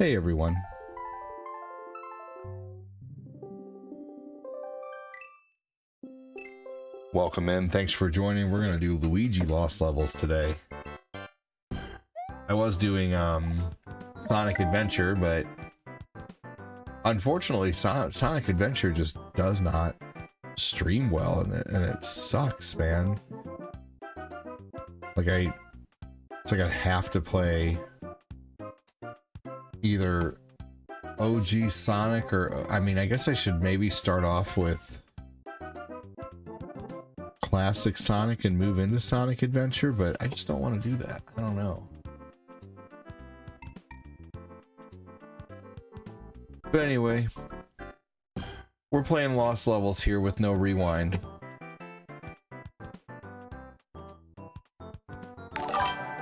Hey everyone. Welcome in. Thanks for joining. We're going to do Luigi Lost Levels today. I was doing Sonic Adventure, but unfortunately Sonic Adventure just does not stream well, and it sucks, man. It's like I have to play either OG Sonic or, I mean, I guess I should maybe start off with classic Sonic and move into Sonic Adventure, but I just don't want to do that. I don't know. But anyway, we're playing Lost Levels here with no rewind.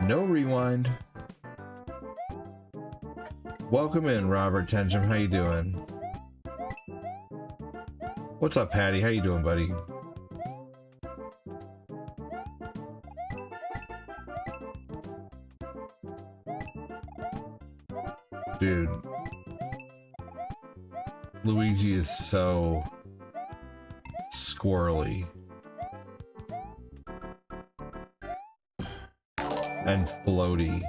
No rewind. Welcome in, Robert Tenjum. How you doing? What's up, Patty? How you doing, buddy? Dude, Luigi is so squirrely and floaty.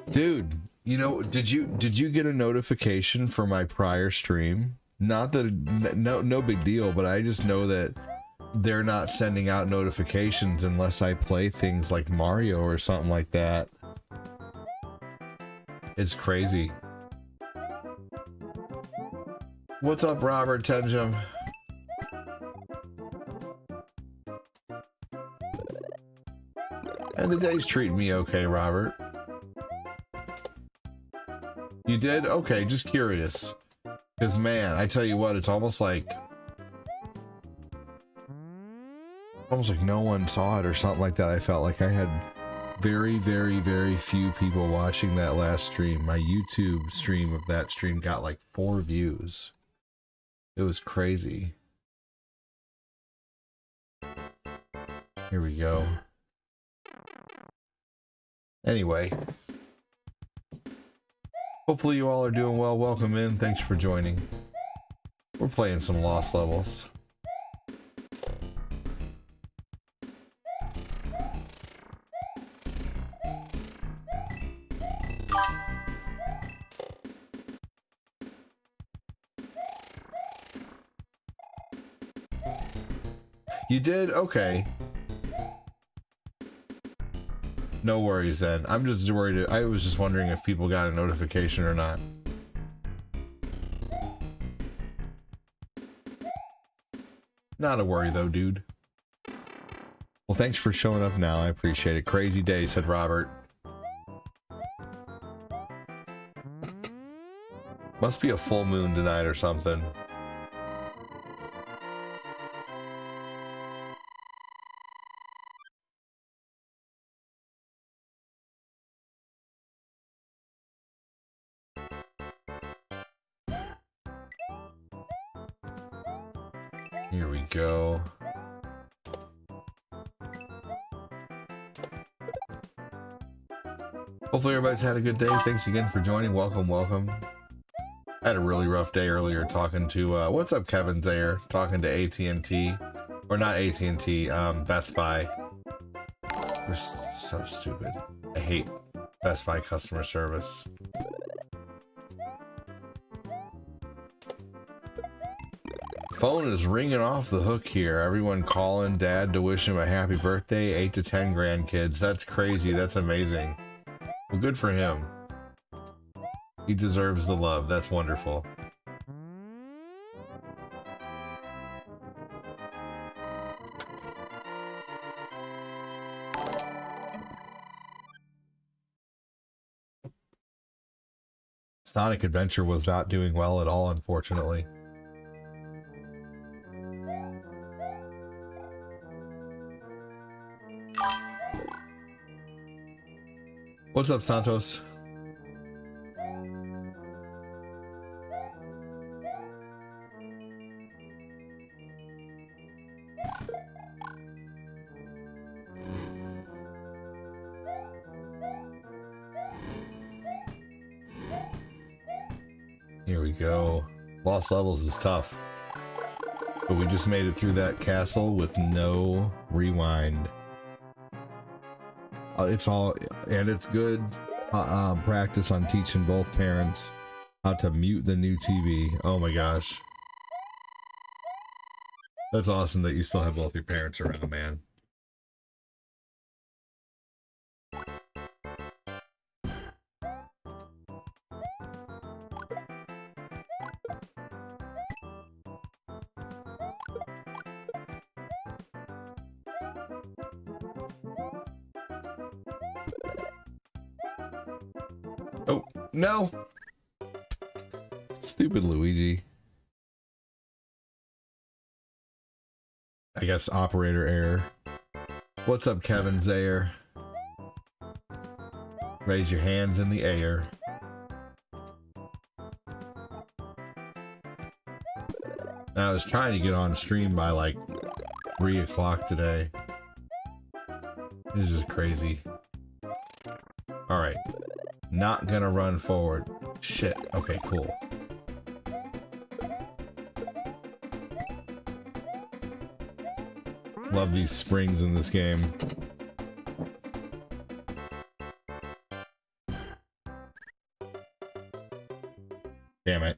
Dude, you know, did you get a notification for my prior stream? Not that no big deal, but I just know that they're not sending out notifications unless I play things like Mario or something like that. It's crazy. What's up, Robert Tenjum? And the day's treating me okay, Robert. You did? Okay, just curious. Because, man, I tell you what, it's almost like no one saw it or something like that. I felt like I had very, very, very few people watching that last stream. My YouTube stream of that stream got like 4 views. It was crazy. Here we go. Anyway. Hopefully you all are doing well. Welcome in. Thanks for joining. We're playing some Lost Levels. You did? Okay. No worries then. I'm just worried. I was just wondering if people got a notification or not. Not a worry though, dude. Well, thanks for showing up now. I appreciate it. Crazy day, said Robert. Must be a full moon tonight or something. Here we go. Hopefully everybody's had a good day. Thanks again for joining. Welcome, welcome. I had a really rough day earlier talking to, what's up, Kevin Zayer? Talking to AT&T. Or not AT&T, Best Buy. They're so stupid. I hate Best Buy customer service. Phone is ringing off the hook here. Everyone calling Dad to wish him a happy birthday. 8 to 10 grandkids. That's crazy. That's amazing. Well, good for him. He deserves the love. That's wonderful. Sonic Adventure was not doing well at all, unfortunately. What's up, Santos? Here we go. Lost levels is tough. But we just made it through that castle with no rewind. It's all, and it's good practice on teaching both parents how to mute the new TV. Oh my gosh. That's awesome that you still have both your parents around, man. Oh, no! Stupid Luigi. I guess operator error. What's up, Kevin Zayer? Raise your hands in the air. I was trying to get on stream by like 3 o'clock today. It was just crazy. Alright. Not gonna run forward. Shit. Okay, cool. Love these springs in this game. Damn it.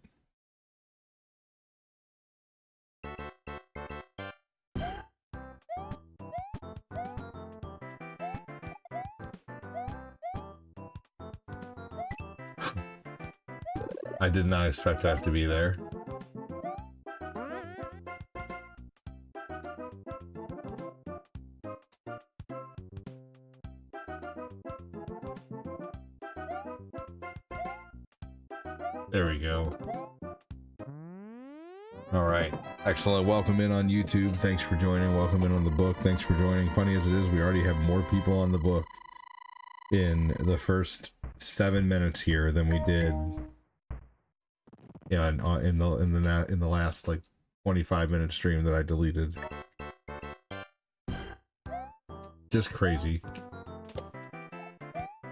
I did not expect that to be there. There we go. All right. Excellent. Welcome in on YouTube. Thanks for joining. Welcome in on the book. Thanks for joining. Funny as it is, we already have more people on the book in the first 7 minutes here than we did in the last like 25-minute stream that I deleted. Just crazy.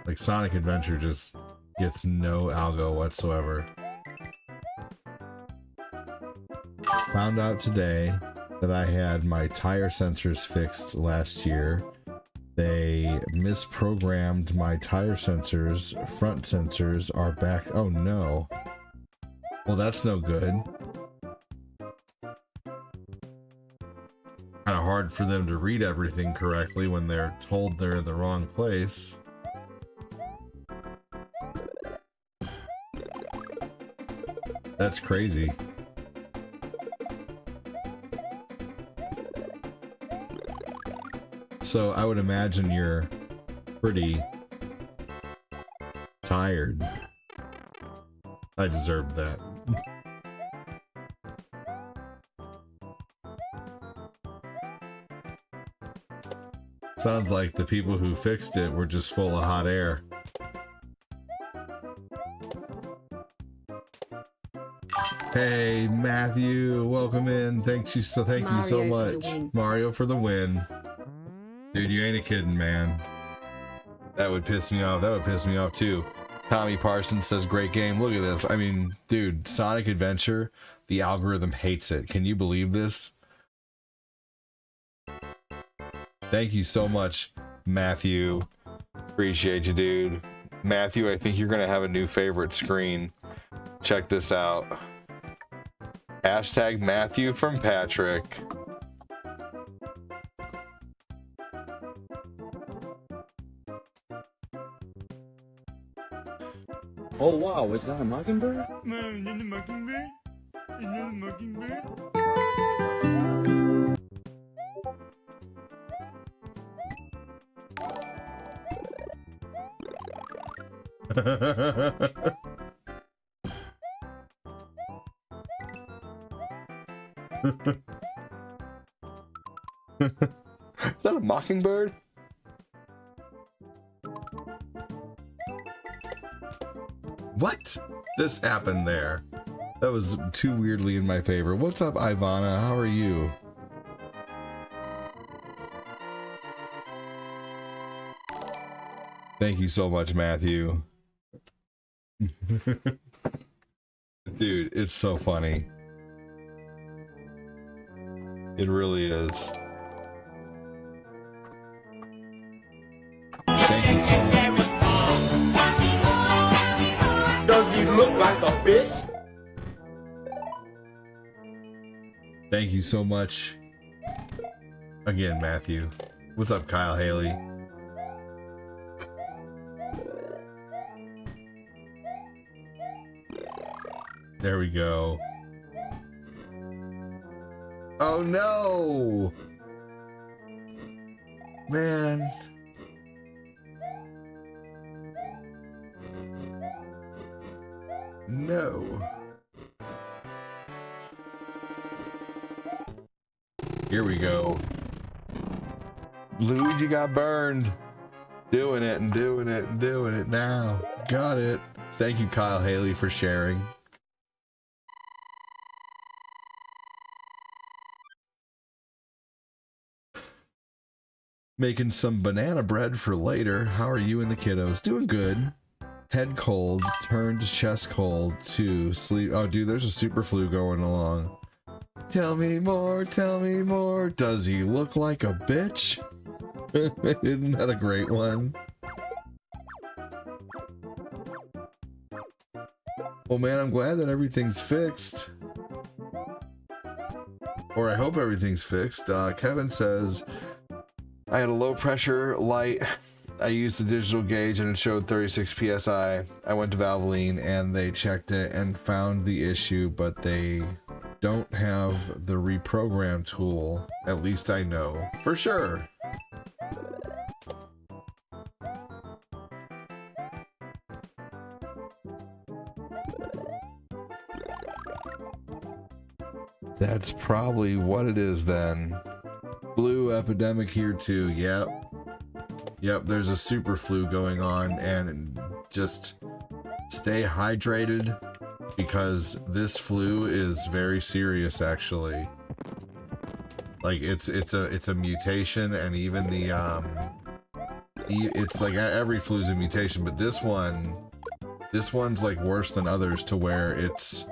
Like Sonic Adventure just gets no algo whatsoever. Found out today that I had my tire sensors fixed last year. They misprogrammed my tire sensors. Front sensors are back. Oh no. Well, that's no good. Kind of hard for them to read everything correctly when they're told they're in the wrong place. That's crazy. So I would imagine you're pretty tired. I deserved that. Sounds like the people who fixed it were just full of hot air. Hey Matthew, welcome in. Thank you so much. Mario for the win. Dude, you ain't a kidding, man. That would piss me off. That would piss me off too. Tommy Parsons says, great game. Look at this. I mean, dude, Sonic Adventure, the algorithm hates it. Can you believe this? Thank you so much, Matthew. Appreciate you, dude. Matthew, I think you're going to have a new favorite screen. Check this out. Hashtag Matthew from Patrick. Oh wow, is that a mockingbird? Man, is that a mockingbird? Is that a mockingbird? Is that a mockingbird? What? This happened there. That was too weirdly in my favor. What's up, Ivana? How are you? Thank you so much, Matthew. Dude, it's so funny. It really is. Thank you so much. Does he look like a bitch? Thank you so much. Again, Matthew. What's up, Kyle Haley? There we go. Oh no! Man. No. Here we go. Luigi got burned. Doing it and doing it and doing it now. Got it. Thank you, Kyle Haley, for sharing. Making some banana bread for later. How are you and the kiddos? Doing good. Head cold, turned chest cold to sleep. Oh, dude, there's a super flu going along. Tell me more, tell me more. Does he look like a bitch? Isn't that a great one? Well, man, I'm glad that everything's fixed. Or I hope everything's fixed. Kevin says, I had a low pressure light. I used the digital gauge and it showed 36 psi. I went to Valvoline and they checked it and found the issue, but they don't have the reprogram tool. At least I know for sure. That's probably what it is then. Flu epidemic here too. Yep, there's a super flu going on, and just stay hydrated because this flu is very serious actually. Like it's a mutation, and even the it's like every flu's a mutation, but this one's like worse than others to where it's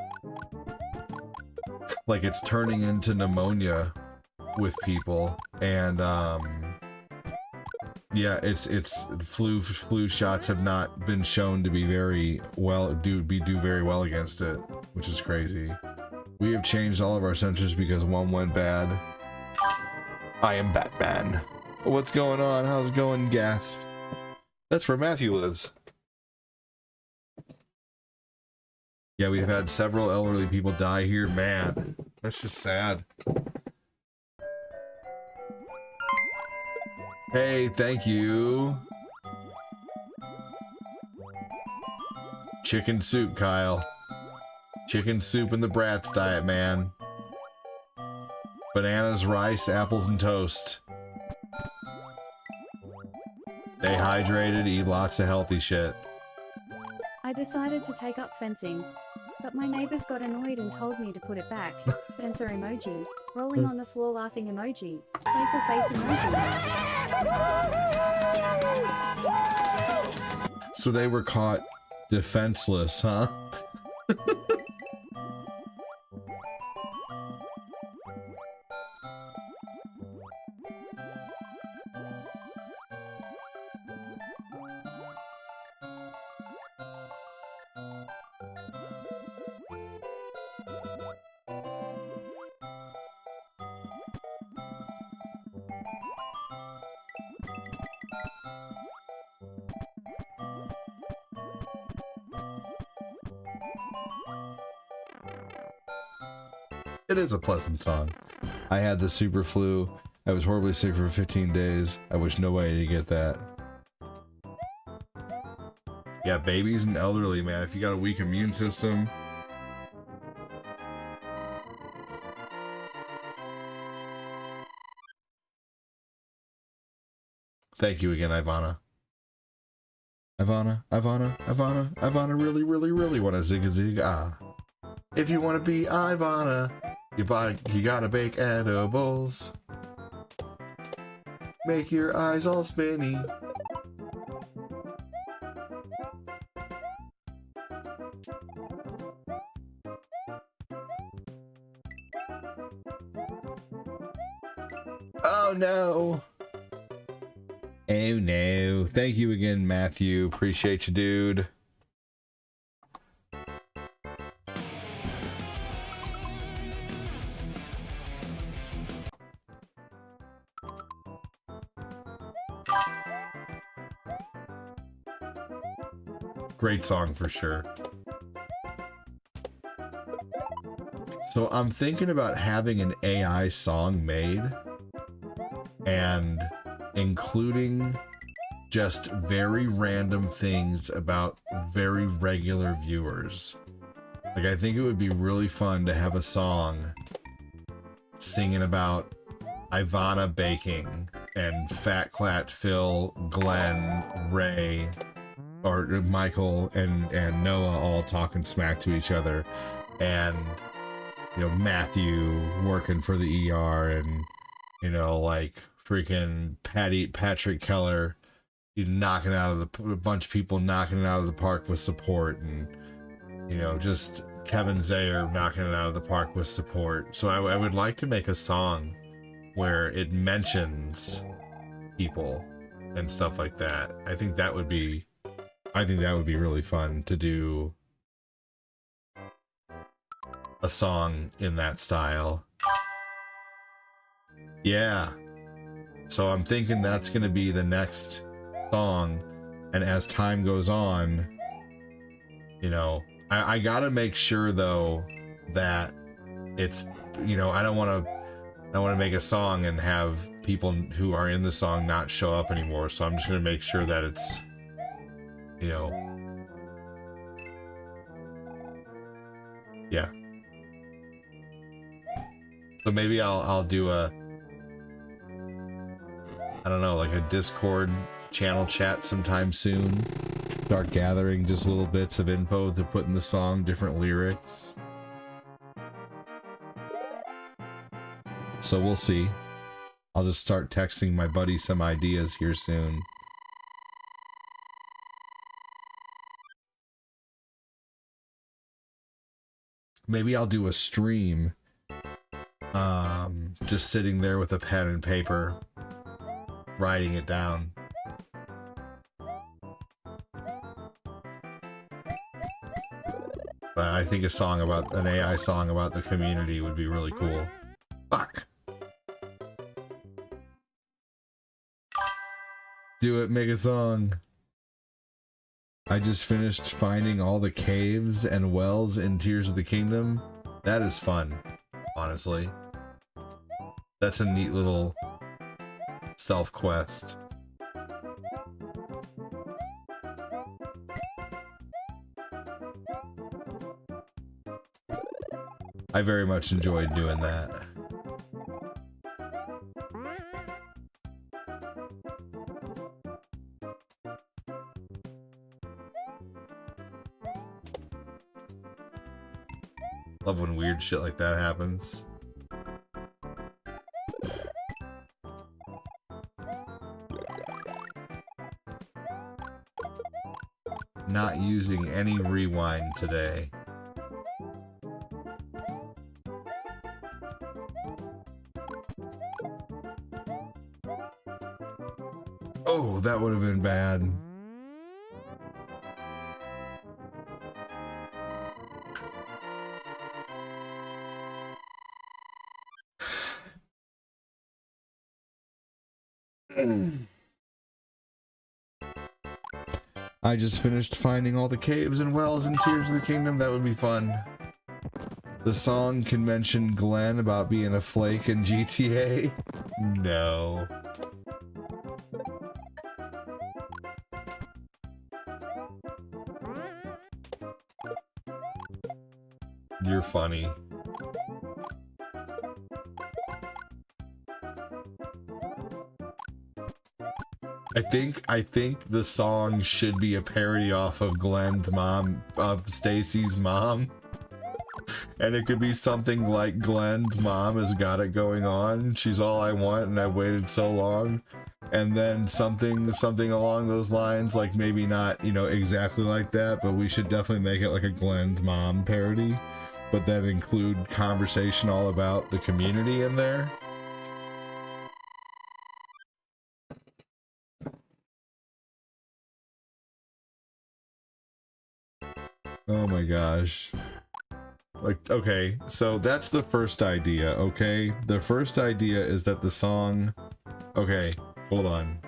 like it's turning into pneumonia with people, and yeah, it's flu shots have not been shown to be very well do very well against it, which is crazy. We have changed all of our sensors because one went bad. I am Batman. What's going on? How's it going? Gasp. That's where Matthew lives. Yeah, we've had several elderly people die here. Man, that's just sad. Hey, thank you. Chicken soup, Kyle. Chicken soup and the Bratz diet, man. Bananas, rice, apples, and toast. Stay hydrated, eat lots of healthy shit. I decided to take up fencing, but my neighbors got annoyed and told me to put it back. Fencer emoji. Rolling on the floor laughing emoji. Playful face emoji. So they were caught defenseless, huh? It is a pleasant song. I had the super flu. I was horribly sick for 15 days. I wish nobody to get that. Yeah, babies and elderly, man. If you got a weak immune system. Thank you again, Ivana. Ivana really, really, really want to zig a zig ah. If you want to be Ivana, you gotta bake edibles. Make your eyes all spinny. Oh no. Oh no. Thank you again, Matthew. Appreciate you, dude. Great song for sure. So I'm thinking about having an AI song made and including just very random things about very regular viewers. Like, I think it would be really fun to have a song singing about Ivana baking and Fat Clat Phil, Glenn, Ray, or Michael and Noah all talking smack to each other, and you know, Matthew working for the ER, and you know, like freaking Patrick Keller, you knocking out of a bunch of people knocking it out of the park with support, and you know, just Kevin Zayer knocking it out of the park with support. So I would like to make a song where it mentions people and stuff like that. I think that would be really fun to do a song in that style. Yeah. So I'm thinking that's going to be the next song, and as time goes on, you know, I gotta make sure though that it's, you know, I don't want to make a song and have people who are in the song not show up anymore. So I'm just going to make sure that it's, you know, yeah. So maybe I'll do a, I don't know, like a Discord channel chat sometime soon. Start gathering just little bits of info to put in the song, different lyrics. So we'll see. I'll just start texting my buddy some ideas here soon. Maybe I'll do a stream. Just sitting there with a pen and paper, writing it down. But I think a song about an AI song about the community would be really cool. Fuck. Do it, make a song. I just finished finding all the caves and wells in Tears of the Kingdom. That is fun, honestly. That's a neat little stealth quest. I very much enjoyed doing that. Love when weird shit like that happens. Not using any rewind today. Oh, that would have been bad. I just finished finding all the caves and wells in Tears of the Kingdom. That would be fun. The song can mention Glenn about being a flake in GTA. No. You're funny. I think the song should be a parody off of Glenn's mom, of Stacy's mom. And it could be something like Glenn's mom has got it going on. She's all I want and I've waited so long. And then something along those lines, like maybe not, you know, exactly like that, but we should definitely make it like a Glenn's mom parody. But then include conversation all about the community in there. Oh my gosh. Like, okay, so that's the first idea, okay? The first idea is that the song... Okay, hold on.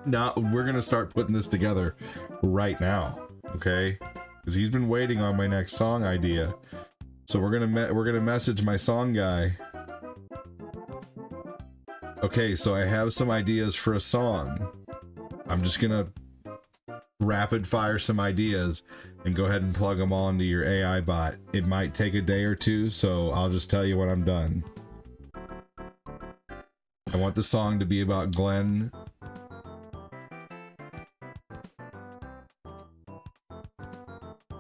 Now, we're gonna start putting this together right now, okay? Because he's been waiting on my next song idea. So we're gonna message my song guy. Okay, so I have some ideas for a song. I'm just gonna rapid fire some ideas and go ahead and plug them all into your AI bot. It might take a day or two, so I'll just tell you when I'm done. I want the song to be about Glenn.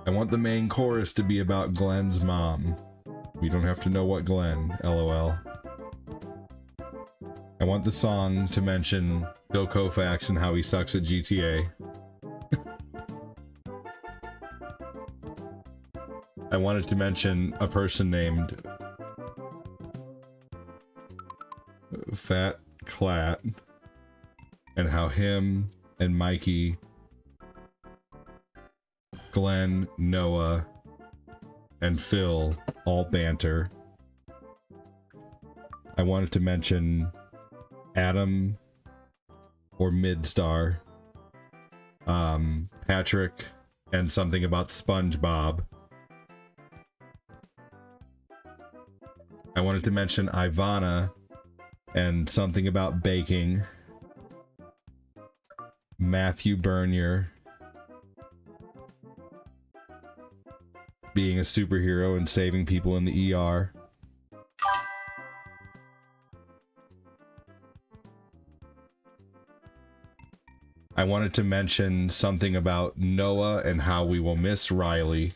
I want the main chorus to be about Glenn's mom. You don't have to know what Glenn, LOL. I want the song to mention Bill Koufax and how he sucks at GTA. I wanted to mention a person named Fat Clat and how him and Mikey, Glenn, Noah, and Phil all banter. I wanted to mention Adam or Midstar, Patrick, and something about SpongeBob. I wanted to mention Ivana and something about baking. Matthew Bernier being a superhero and saving people in the ER. I wanted to mention something about Noah and how we will miss Riley.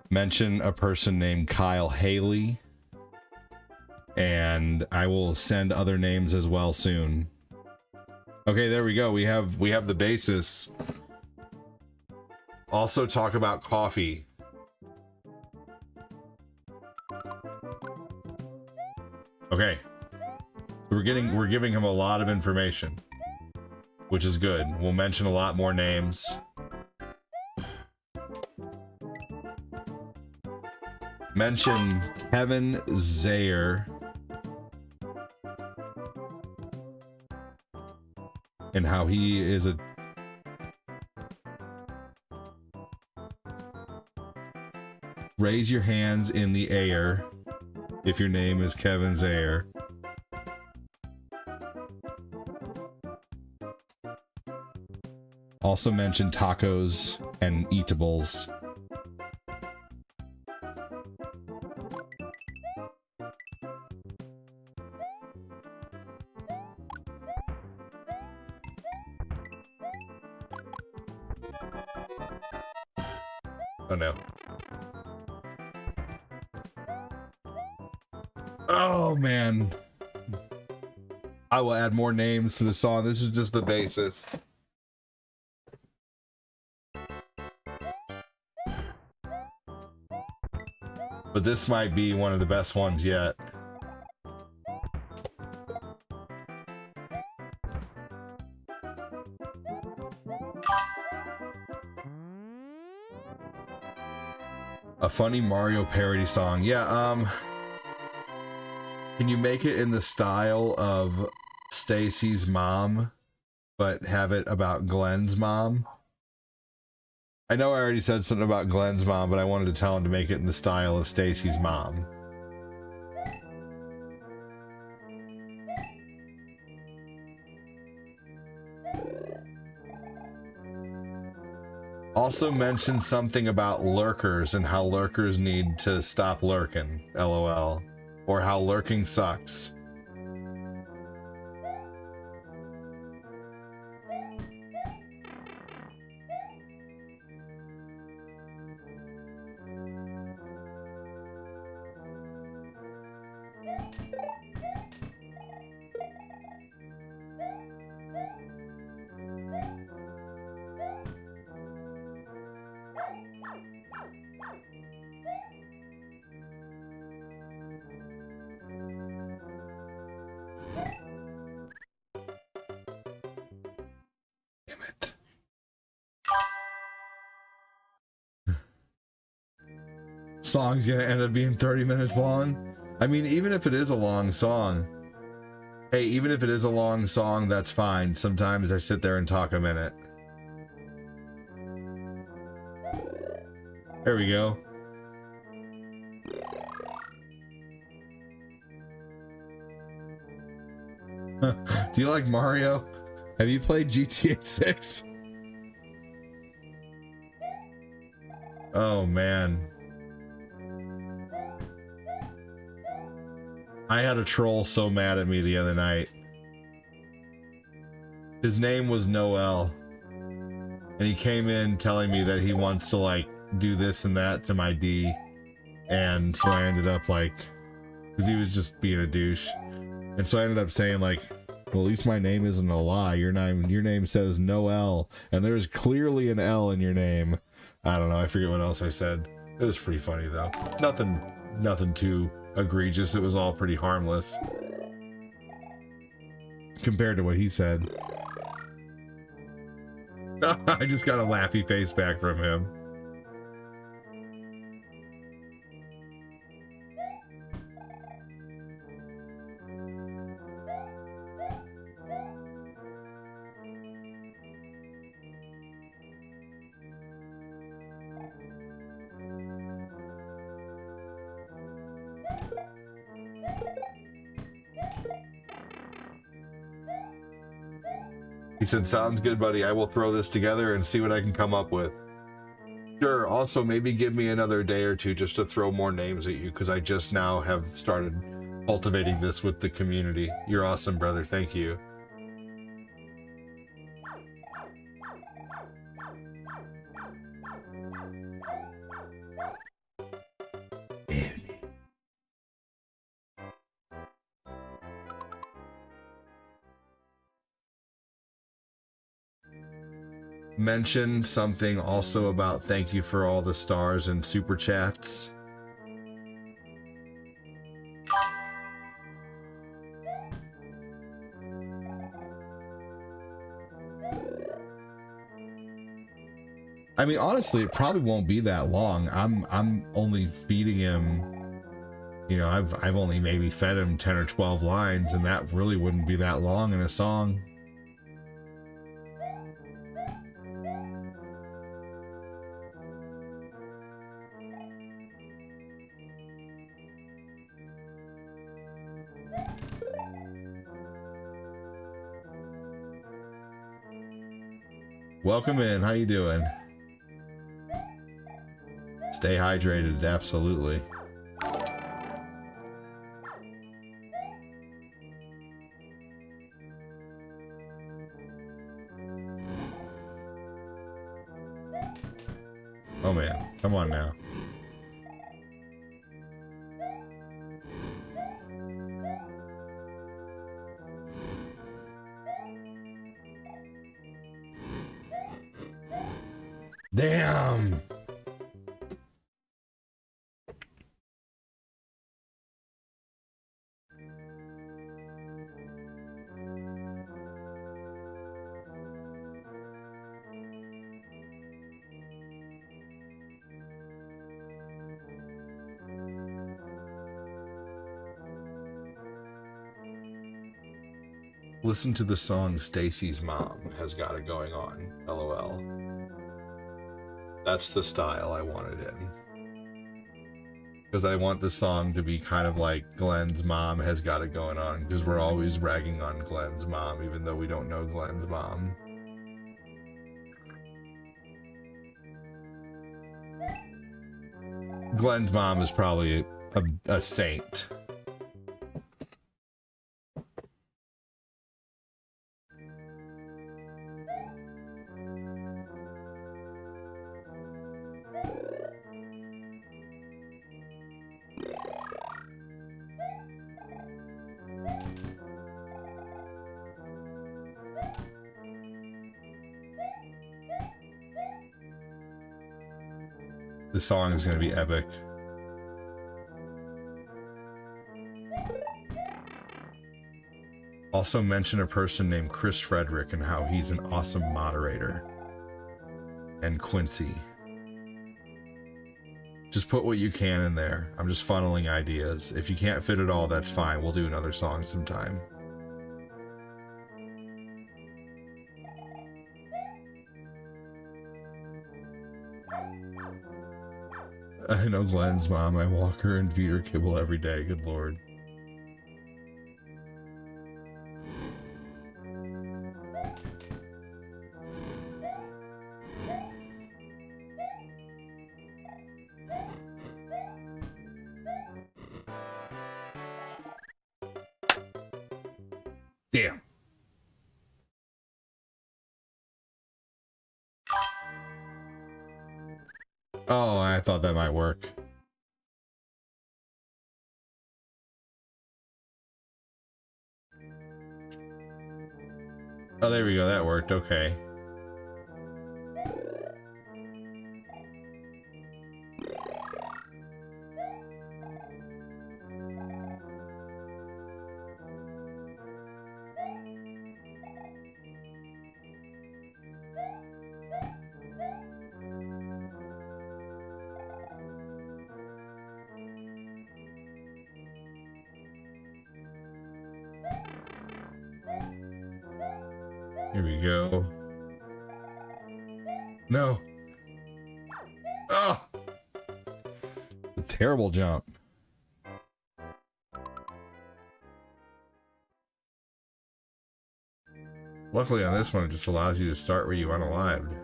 Mention a person named Kyle Haley. And I will send other names as well soon. Okay, there we go. We have the basis. Also talk about coffee. Okay. We're giving him a lot of information, which is good. We'll mention a lot more names. Mention Kevin Zayer and how he is a raise your hands in the air if your name is Kevin Zayer. Also mention tacos and eatables. Oh no. Oh man. I will add more names to the song. This is just the basis. But this might be one of the best ones yet. A funny Mario parody song. Yeah, can you make it in the style of Stacy's mom, but have it about Glenn's mom? I know I already said something about Glenn's mom, but I wanted to tell him to make it in the style of Stacy's mom. Also mention something about lurkers and how lurkers need to stop lurking, LOL. Or how lurking sucks. song's gonna end up being 30 minutes long. I mean, even if it is a long song, hey, even if it is a long song, that's fine. Sometimes I sit there and talk a minute. There we go. Do you like Mario? Have you played GTA 6? Oh man. I had a troll so mad at me the other night. His name was Noel. And he came in telling me that he wants to like do this and that to my D. And so I ended up like, because he was just being a douche. And so I ended up saying like, well, at least my name isn't a lie. Your name says Noel, and there's clearly an L in your name. I don't know. I forget what else I said. It was pretty funny though. Nothing too egregious. It was all pretty harmless compared to what he said. I just got a laughy face back from him. He said, sounds good, buddy. I will throw this together and see what I can come up with. Sure, also maybe give me another day or two just to throw more names at you, because I just now have started cultivating this with the community. You're awesome, brother. Thank you. Mention something also about thank you for all the stars and super chats. I mean, honestly, it probably won't be that long. I'm only feeding him, you know, I've only maybe fed him 10 or 12 lines, and that really wouldn't be that long in a song. Welcome in. How you doing? Stay hydrated, absolutely. Oh man, come on now. Damn. Listen to the song Stacy's Mom Has Got It Going On, LOL. That's the style I wanted in. Because I want the song to be kind of like Glenn's mom has got it going on, because we're always ragging on Glenn's mom, even though we don't know Glenn's mom. Glenn's mom is probably a saint. This song is going to be epic. Also mention a person named Chris Frederick and how he's an awesome moderator. And Quincy. Just put what you can in there. I'm just funneling ideas. If you can't fit it all, that's fine. We'll do another song sometime. I know Glenn's mom. I walk her and feed her kibble every day. Good lord. Damn. Oh, I thought that might work. Oh, there we go. That worked. Okay. Here we go. No. Oh! A terrible jump. Luckily on this one, it just allows you to start where you unalived.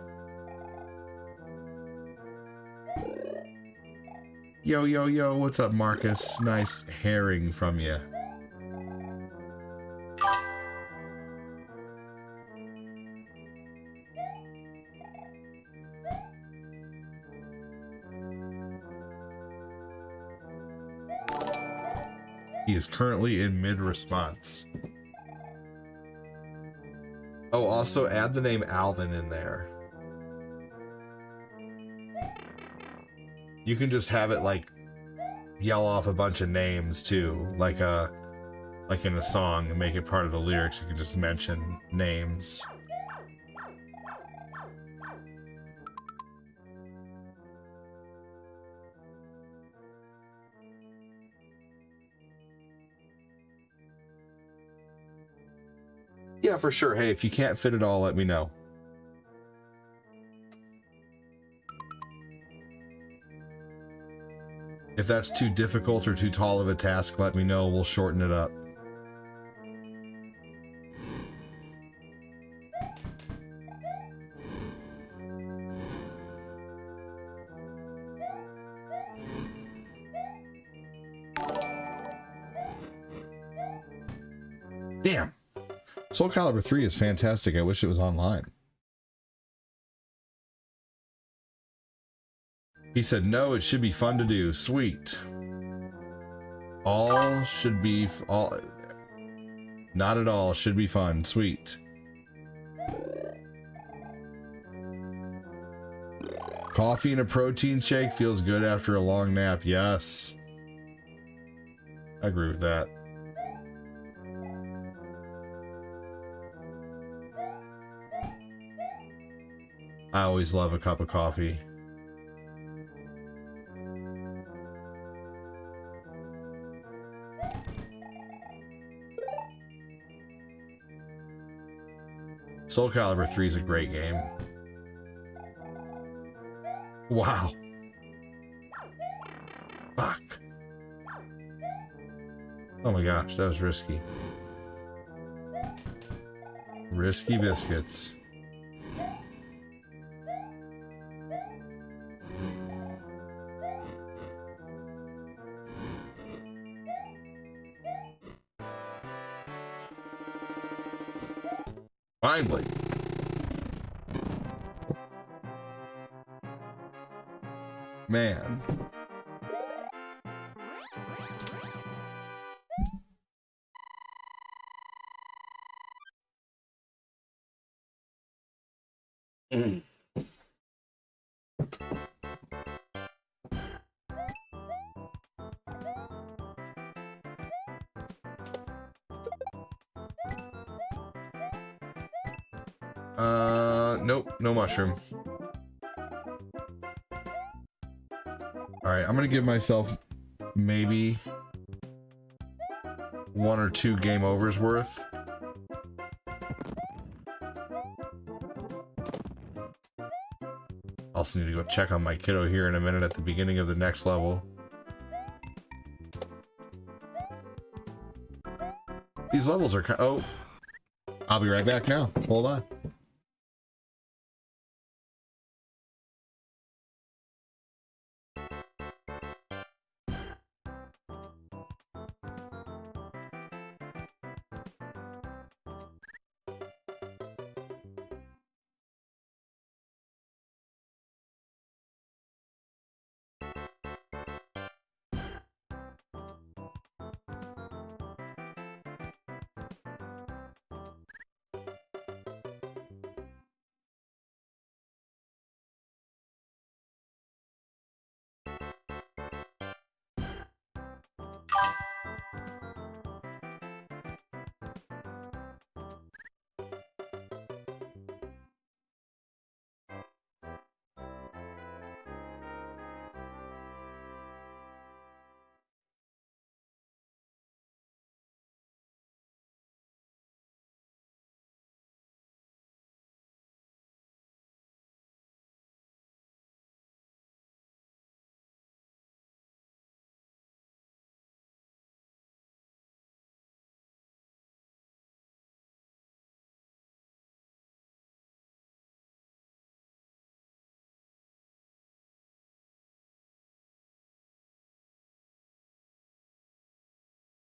Yo, yo, yo, what's up, Marcus? Nice herring from you. He is currently in mid-response. Oh, also add the name Alvin in there. You can just have it like yell off a bunch of names too, like in a song, and make it part of the lyrics. You can just mention names. Yeah, for sure. Hey, if you can't fit it all, let me know. If that's too difficult or too tall of a task, let me know. We'll shorten it up. Damn. Soul Calibur 3 is fantastic. I wish it was online. He said, no, it should be fun to do. Sweet. All should be... all. Not at all. Should be fun. Sweet. Coffee and a protein shake feels good after a long nap. Yes. I agree with that. I always love a cup of coffee. Soul Calibur 3 is a great game. Wow. Fuck. Oh my gosh, that was risky. Risky biscuits. Finally. Man. Nope, no mushroom. All right, I'm gonna give myself maybe 1 or 2 game overs worth. Also need to go check on my kiddo here in a minute at the beginning of the next level. These levels are kind of... Oh, I'll be right back now. Hold on.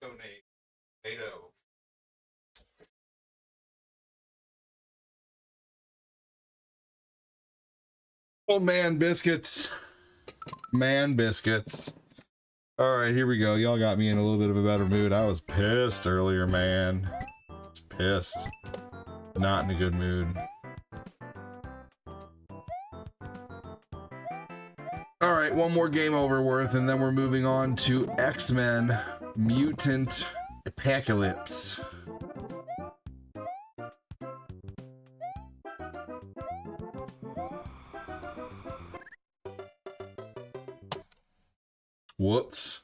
Donate. Tomato. Oh, man, biscuits. Man, biscuits. All right, here we go. Y'all got me in a little bit of a better mood. I was pissed earlier, man. Pissed. Not in a good mood. All right, one more game over worth, and then we're moving on to X-Men Mutant Apocalypse. Whoops.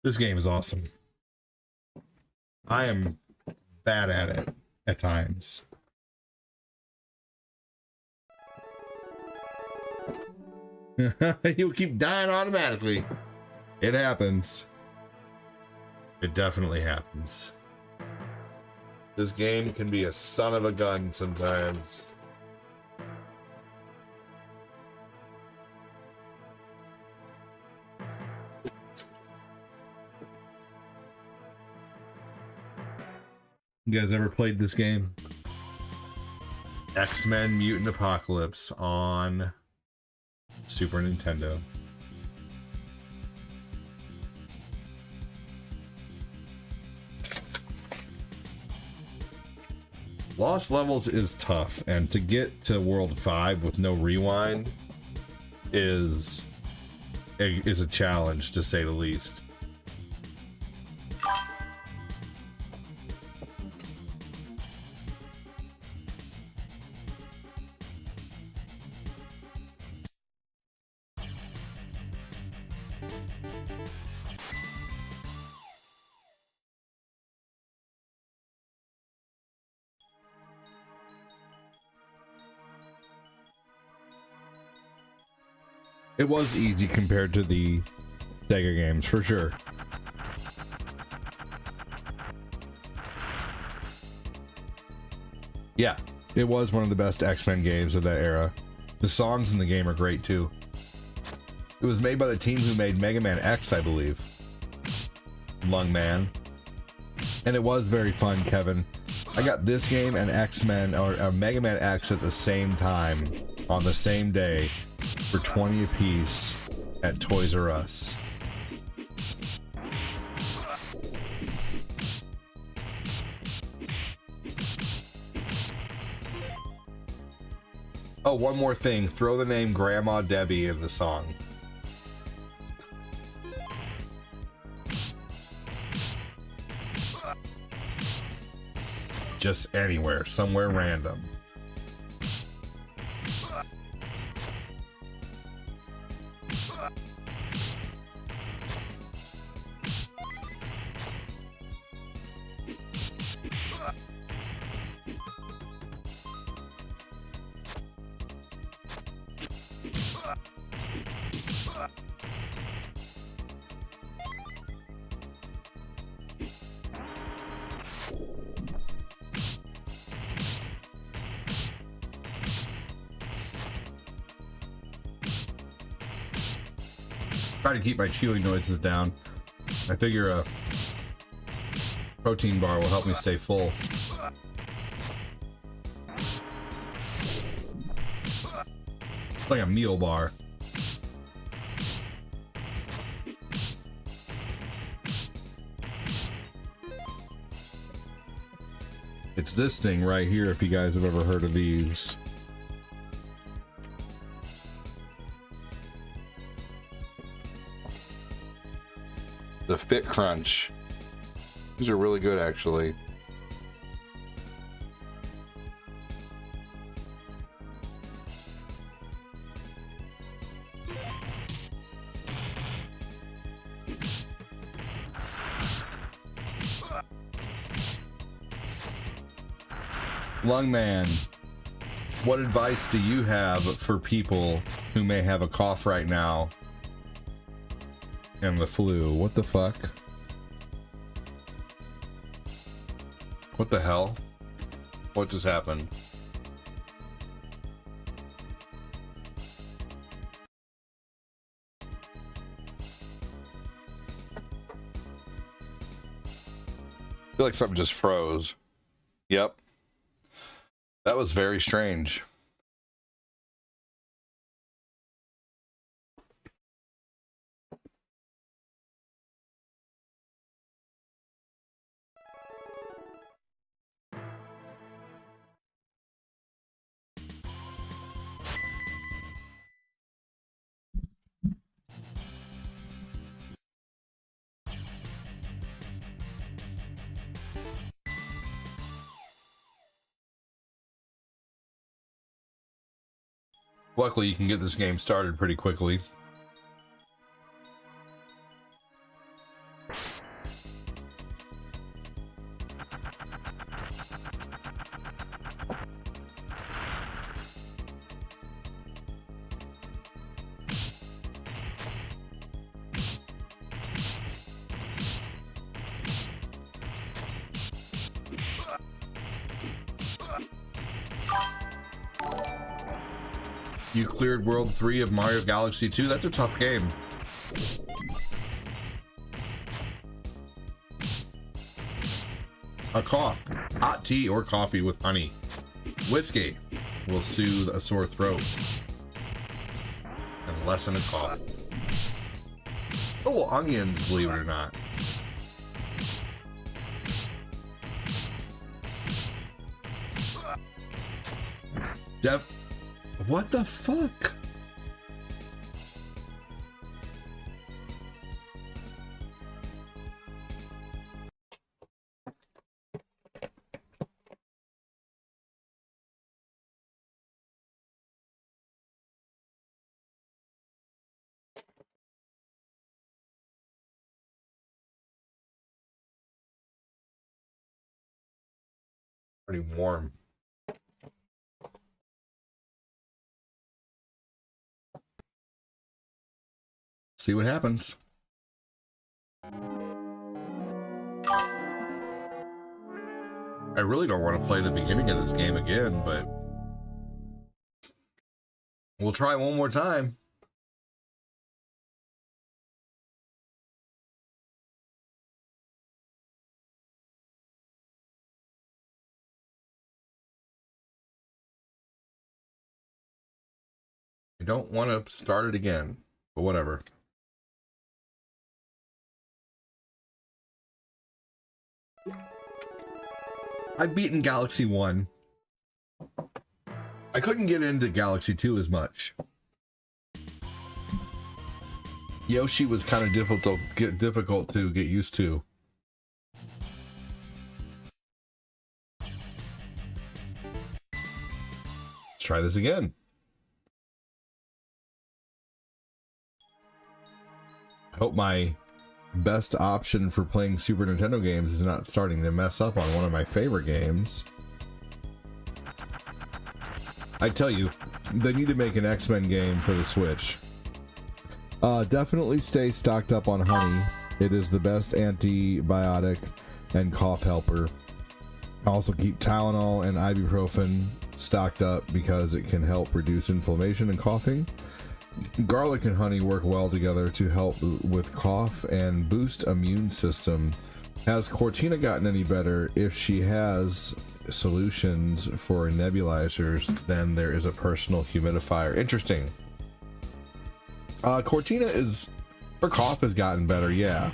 This game is awesome. I am bad at it at times. You'll keep dying automatically. It happens. It definitely happens. This game can be a son of a gun sometimes. You guys ever played this game? X-Men Mutant Apocalypse on Super Nintendo. Lost Levels is tough, and to get to World 5 with no rewind is a challenge, to say the least. It was easy compared to the Sega games, for sure. Yeah, it was one of the best X-Men games of that era. The songs in the game are great too. It was made by the team who made Mega Man X, I believe. Lungman. And it was very fun, Kevin. I got this game and X-Men, or Mega Man X at the same time, on the same day, for 20 apiece at Toys R Us. Oh, one more thing. Throw the name Grandma Debbie in the song. just anywhere, somewhere random. Try to keep my chewing noises down. I figure a protein bar will help me stay full. It's like a meal bar. It's this thing right here, if you guys have ever heard of these. The Fit Crunch. These are really good, actually. Lungman, what advice do you have for people who may have a cough right now and the flu? What the fuck? What the hell? What just happened? I feel like something just froze. Yep. That was very strange. Luckily, you can get this game started pretty quickly. You cleared World 3 of Mario Galaxy 2. That's a tough game. A cough. Hot tea or coffee with honey. Whiskey will soothe a sore throat and lessen a cough. Oh, onions, believe it or not. What the fuck? Pretty warm. See what happens. I really don't want to play the beginning of this game again, but we'll try one more time. I don't want to start it again, but whatever. I've beaten Galaxy 1. I couldn't get into Galaxy 2 as much. Yoshi was kind of difficult to get used to. try this again. I hope my best option for playing Super Nintendo games is not starting to mess up on one of my favorite games. I tell you, they need to make an X-Men game for the Switch. Definitely stay stocked up on honey. It is the best antibiotic and cough helper. Also keep Tylenol and ibuprofen stocked up because it can help reduce inflammation and coughing. Garlic and honey work well together to help with cough and boost immune system. Has Cortina gotten any better? If she has solutions for nebulizers, then there is a personal humidifier. Interesting. Cortina is... her cough has gotten better, yeah.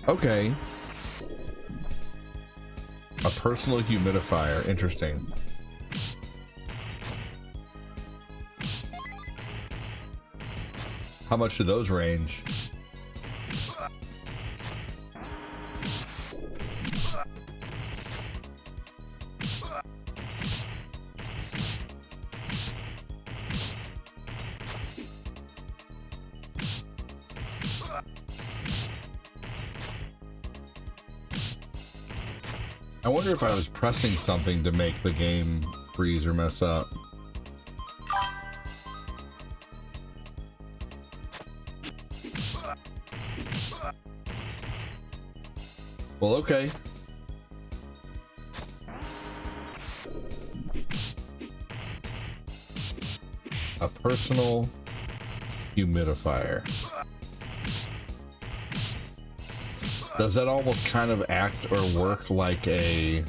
Okay. A personal humidifier. Interesting. How much do those range? I wonder if I was pressing something to make the game freeze or mess up. Well, okay. A personal humidifier. Does that almost kind of act or work like a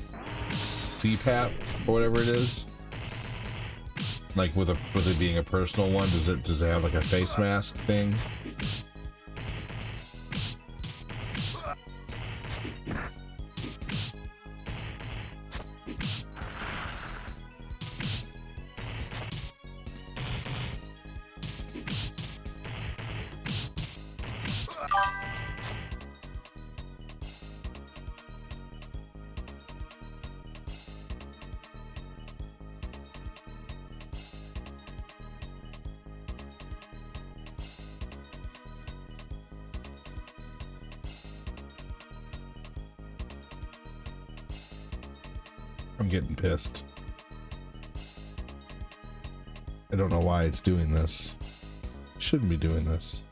CPAP or whatever it is? Like with it being a personal one, does it have like a face mask thing? I'm getting pissed. I don't know why it's doing this. It shouldn't be doing this.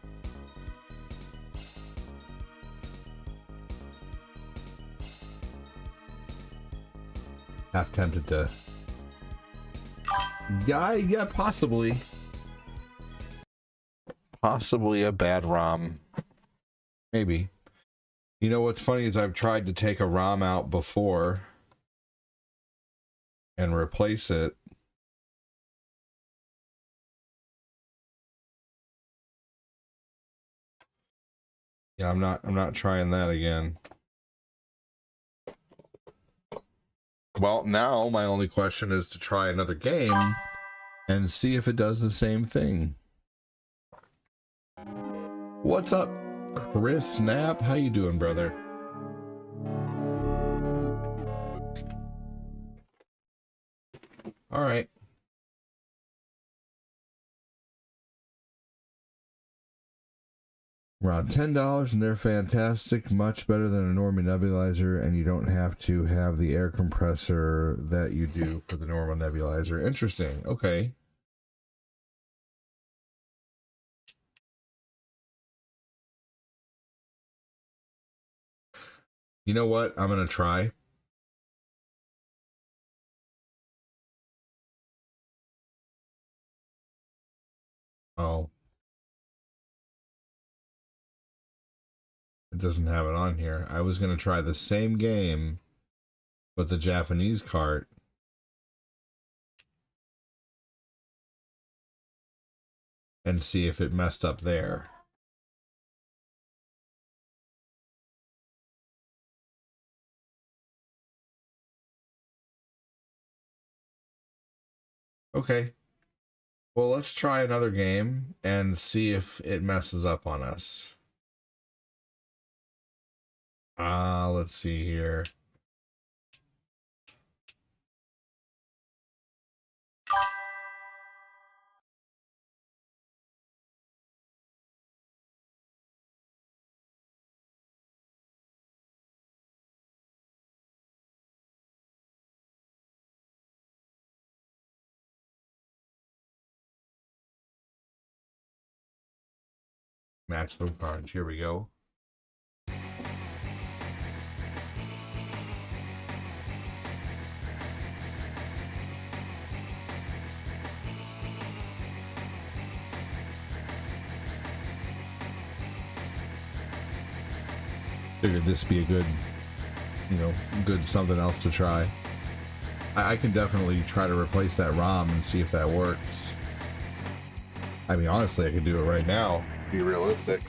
Half tempted to... Yeah, possibly. Possibly a bad ROM. Maybe. You know what's funny is I've tried to take a ROM out before and replace it. Yeah, I'm not trying that again. Well, now my only question is to try another game and see if it does the same thing. What's up, Chris Snap? How you doing, brother? All right. Around $10 and they're fantastic, much better than a normal nebulizer, and you don't have to have the air compressor that you do for the normal nebulizer. Interesting. Okay. You know what? I'm gonna try. Oh. It doesn't have it on here. I was gonna try the same game, but the Japanese cart. And see if it messed up there. Okay. Well, let's try another game and see if it messes up on us. Let's see here. Match no cards. Here we go. Figured this be a good, good something else to try. I can definitely try to replace that ROM and see if that works. I mean, honestly, I could do it right now. Be realistic.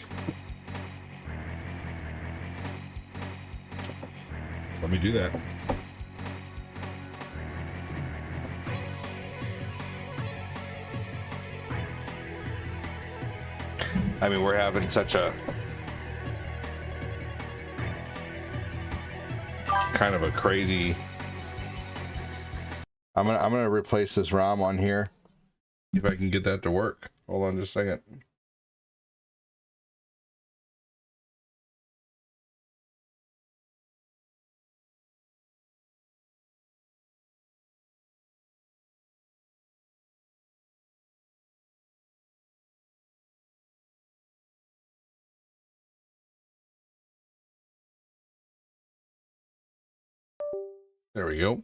Let me do that. I mean, we're having such a kind of a crazy. I'm gonna replace this ROM on here. See if I can get that to work. Hold on just a second. There we go.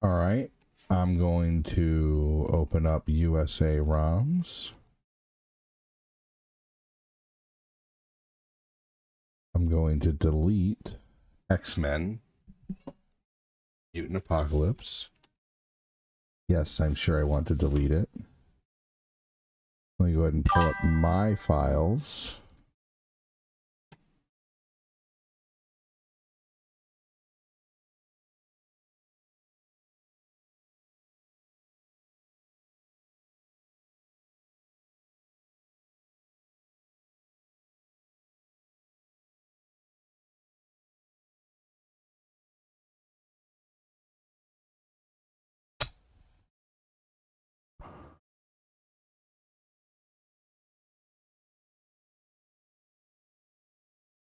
All right. I'm going to open up USA ROMs. I'm going to delete X-Men Mutant Apocalypse. Yes, I'm sure I want to delete it. Let me go ahead and pull up my files.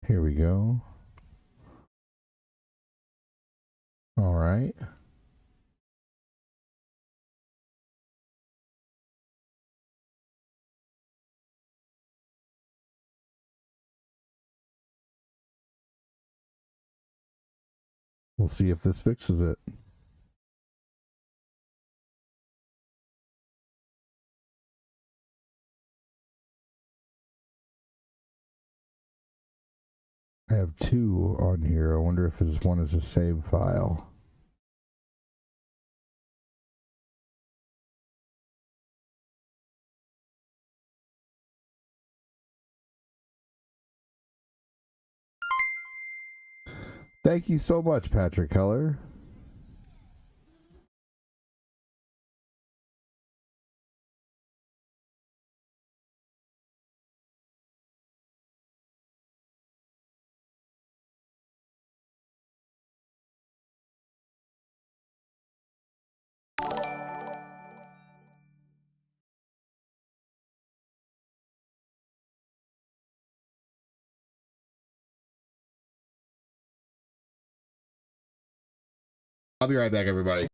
Here we go. All right. We'll see if this fixes it. I have two on here. I wonder if this one is a save file. Thank you so much, Patrick Keller. I'll be right back, everybody.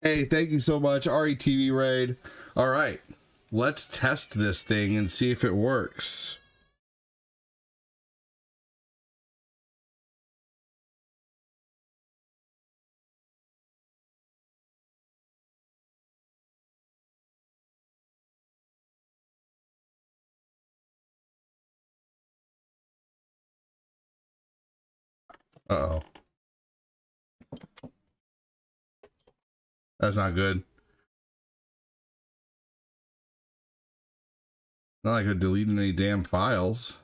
Hey, thank you so much, RETV Raid. All right, let's test this thing and see if it works. Uh-oh. That's not good. Not like I'm deleting any damn files.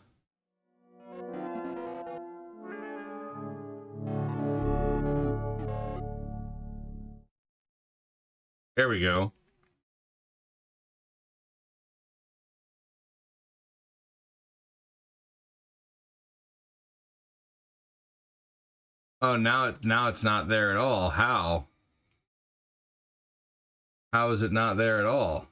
There we go. Oh, now it's not there at all. How? How is it not there at all?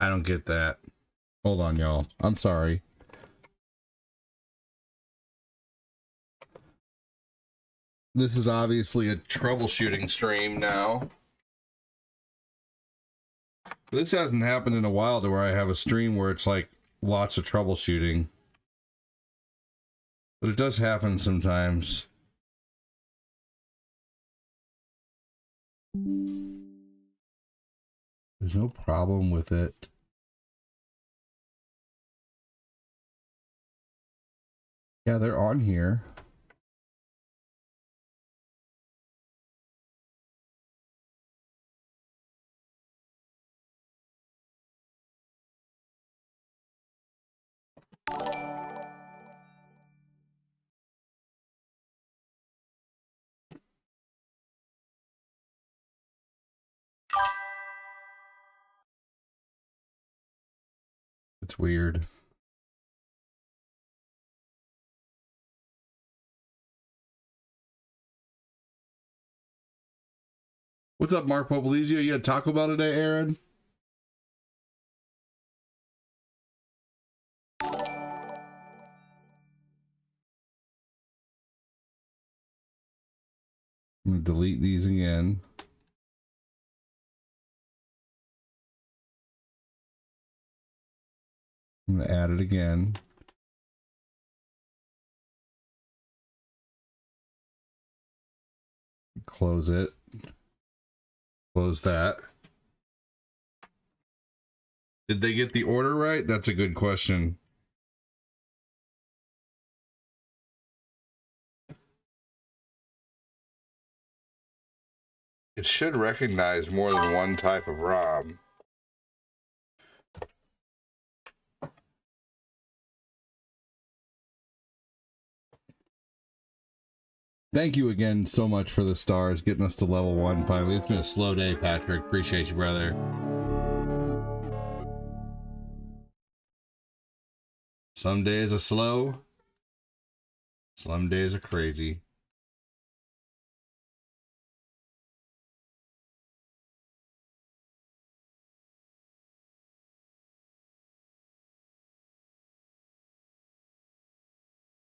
I don't get that. Hold on, y'all. I'm sorry. This is obviously a troubleshooting stream now. This hasn't happened in a while to where I have a stream where it's like lots of troubleshooting. But it does happen sometimes. There's no problem with it. Yeah, they're on here. It's weird. What's up, Mark Popolizio? You had Taco Bell today, Aaron? I'm gonna delete these again. I'm gonna add it again. Close it. Close that. Did they get the order right? That's a good question. It should recognize more than one type of ROM. Thank you again so much for the stars, getting us to level 1 finally. It's been a slow day, Patrick. Appreciate you, brother. Some days are slow. Some days are crazy.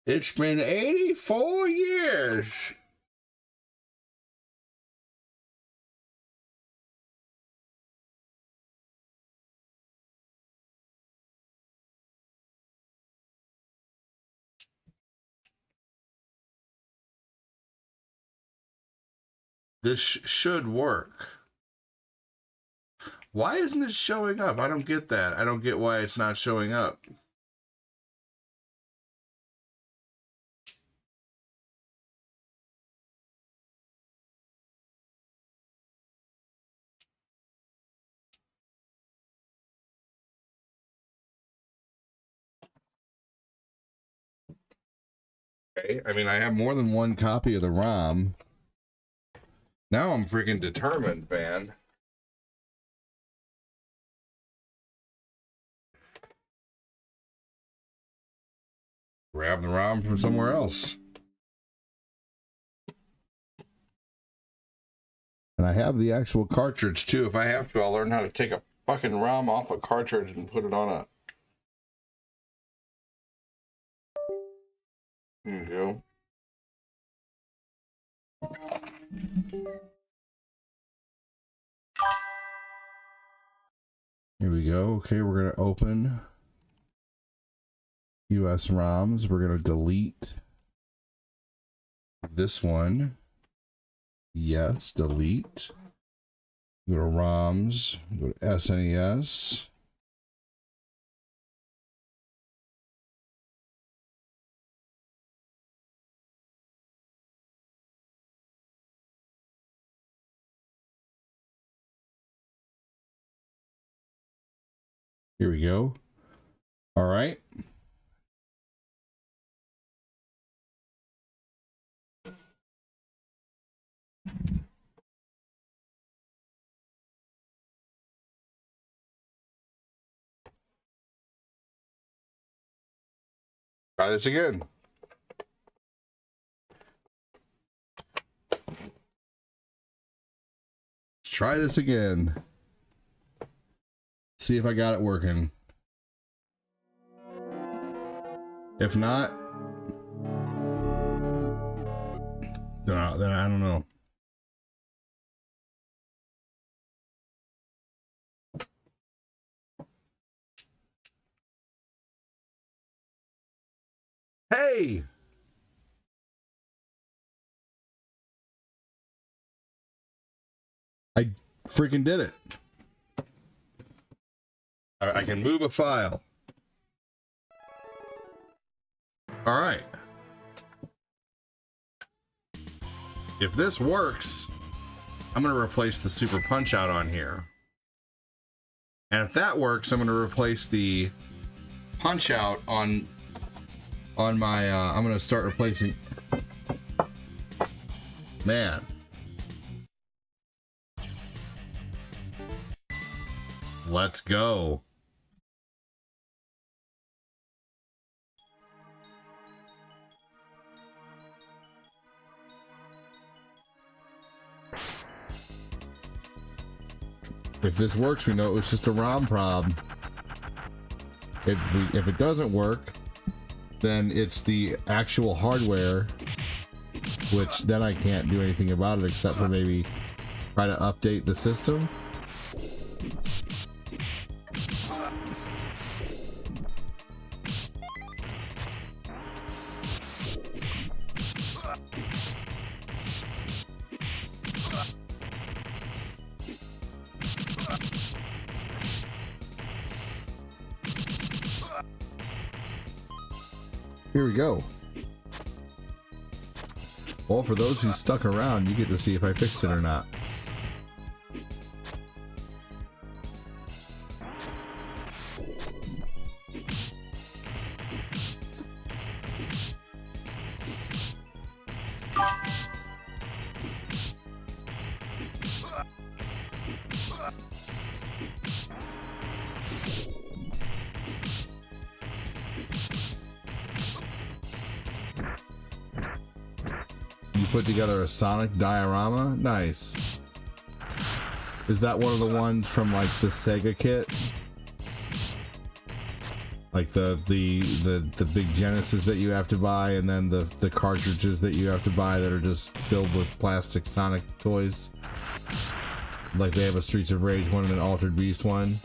It's been 84 years. This should work. Why isn't it showing up? I don't get that. I don't get why it's not showing up. Okay, I mean, I have more than one copy of the ROM. Now I'm freaking determined, man. Grab the ROM from somewhere else. And I have the actual cartridge too. If I have to, I'll learn how to take a fucking ROM off a cartridge and put it on a... There you go. Here we go. Okay, we're going to open US ROMs. We're going to delete this one. Yes, delete. Go to ROMs. Go to SNES. Here we go. All right. Try this again. Let's try this again. See if I got it working. If not, then I don't know. Hey! I freaking did it. I can move a file. All right. If this works, I'm going to replace the Super Punch Out on here. And if that works, I'm going to replace the Punch Out on my, I'm going to start replacing. Man. Let's go. If this works, we know it was just a ROM problem. If it doesn't work, then it's the actual hardware, which then I can't do anything about it except for maybe try to update the system. Here we go. Well, for those who stuck around, you get to see if I fixed it or not. Put together a Sonic diorama. Nice. Is that one of the ones from like the Sega kit? Like the big Genesis that you have to buy, and then the cartridges that you have to buy that are just filled with plastic Sonic toys. Like they have a Streets of Rage one and an Altered Beast one.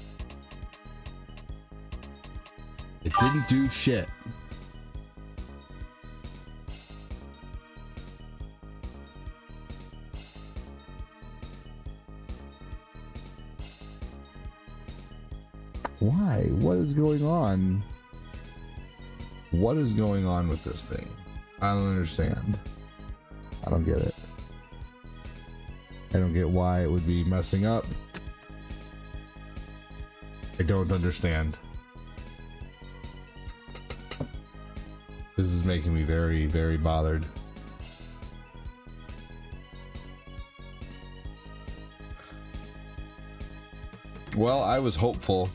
It didn't do shit. Why? What is going on? What is going on with this thing? I don't understand. I don't get it. I don't get why it would be messing up. I don't understand. This is making me very, very bothered. Well, I was hopeful.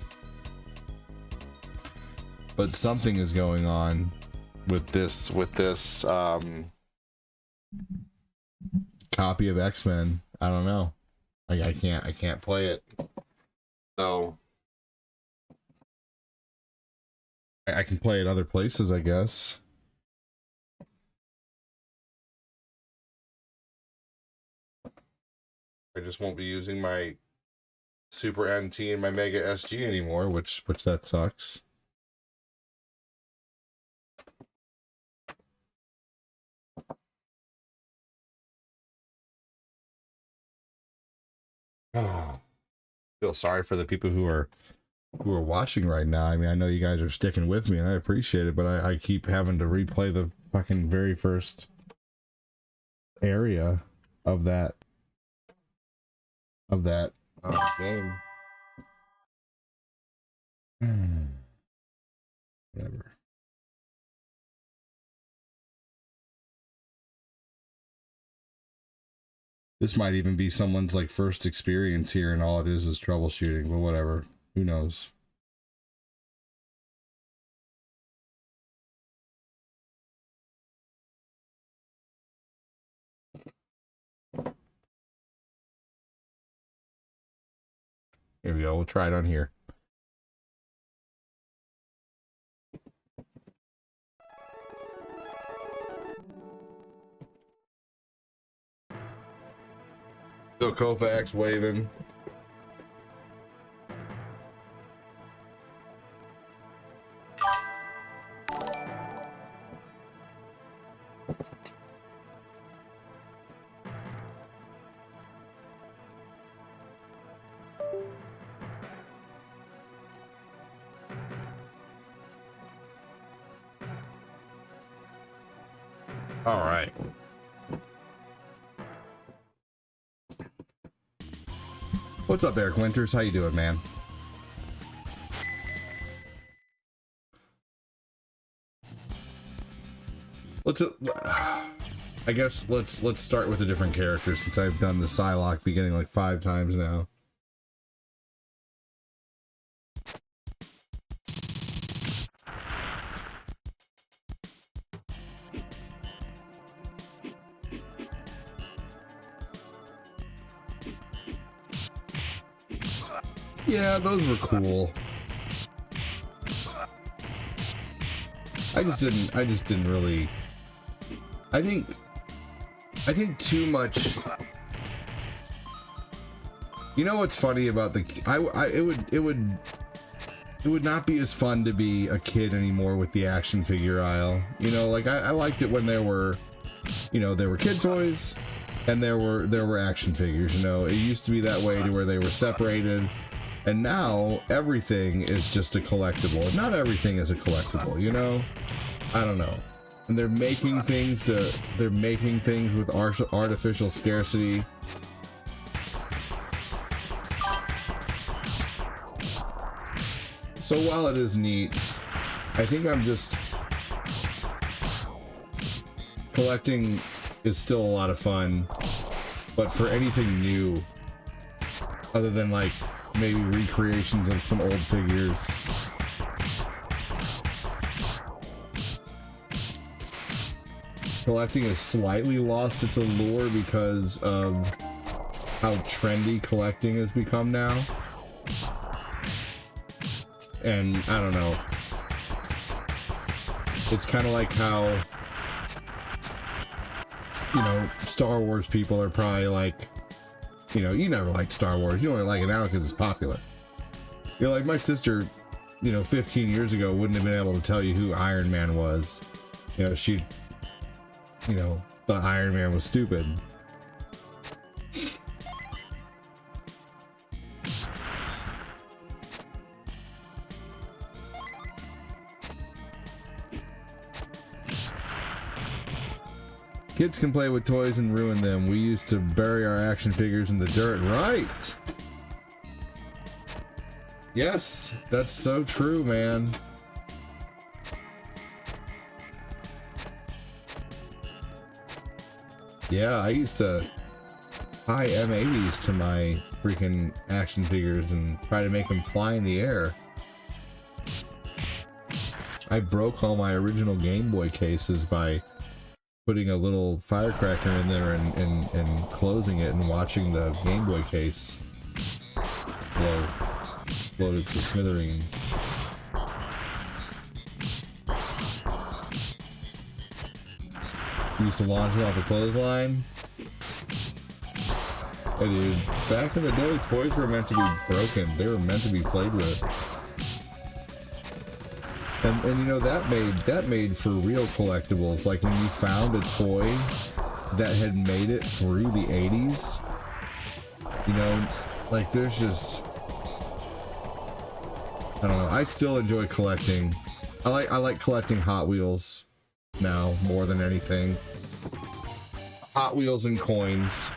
But something is going on with this copy of Xmen. I don't know. I can't play it. So I can play it other places, I guess. I just won't be using my Super NT and my Mega SG anymore, which that sucks. Oh, feel sorry for the people who are watching right now. I mean, I know you guys are sticking with me and I appreciate it, but I keep having to replay the fucking very first area of that game. Whatever. This might even be someone's like first experience here and all it is troubleshooting, but whatever. Who knows? Here we go. We'll try it on here. Still Kovacs waving. All right. What's up, Eric Winters? How you doing, man? I guess let's start with a different character since I've done the Psylocke beginning like 5 times now. Yeah, those were cool. I just didn't really. I think too much. You know what's funny about the it would not be as fun to be a kid anymore with the action figure aisle. You know, like I liked it when there were, you know, there were kid toys and there were action figures. You know, it used to be that way to where they were separated. And now everything is just a collectible. Not everything is a collectible, you know? I don't know. And they're making things with artificial scarcity. So while it is neat, I think I'm just collecting is still a lot of fun, but for anything new, other than like maybe recreations of some old figures. Collecting has slightly lost its allure because of how trendy collecting has become now. And I don't know. It's kind of like how, you know, Star Wars people are probably like, you know, you never liked Star Wars. You only like it now because it's popular. You know, like my sister, you know, 15 years ago wouldn't have been able to tell you who Iron Man was. You know, she, you know, thought Iron Man was stupid. Kids can play with toys and ruin them. We used to bury our action figures in the dirt. Right. Yes, that's so true, man. Yeah, I used to tie M80s to my freaking action figures and try to make them fly in the air. I broke all my original Game Boy cases by putting a little firecracker in there and closing it and watching the Game Boy case explode to smithereens. Used to launch it off a clothesline. Hey dude, back in the day, toys were meant to be broken. They were meant to be played with. And you know, that made for real collectibles. Like when you found a toy that had made it through the 80s, you know, like there's just, I don't know. I still enjoy collecting. I like collecting Hot Wheels now more than anything. Hot Wheels and coins.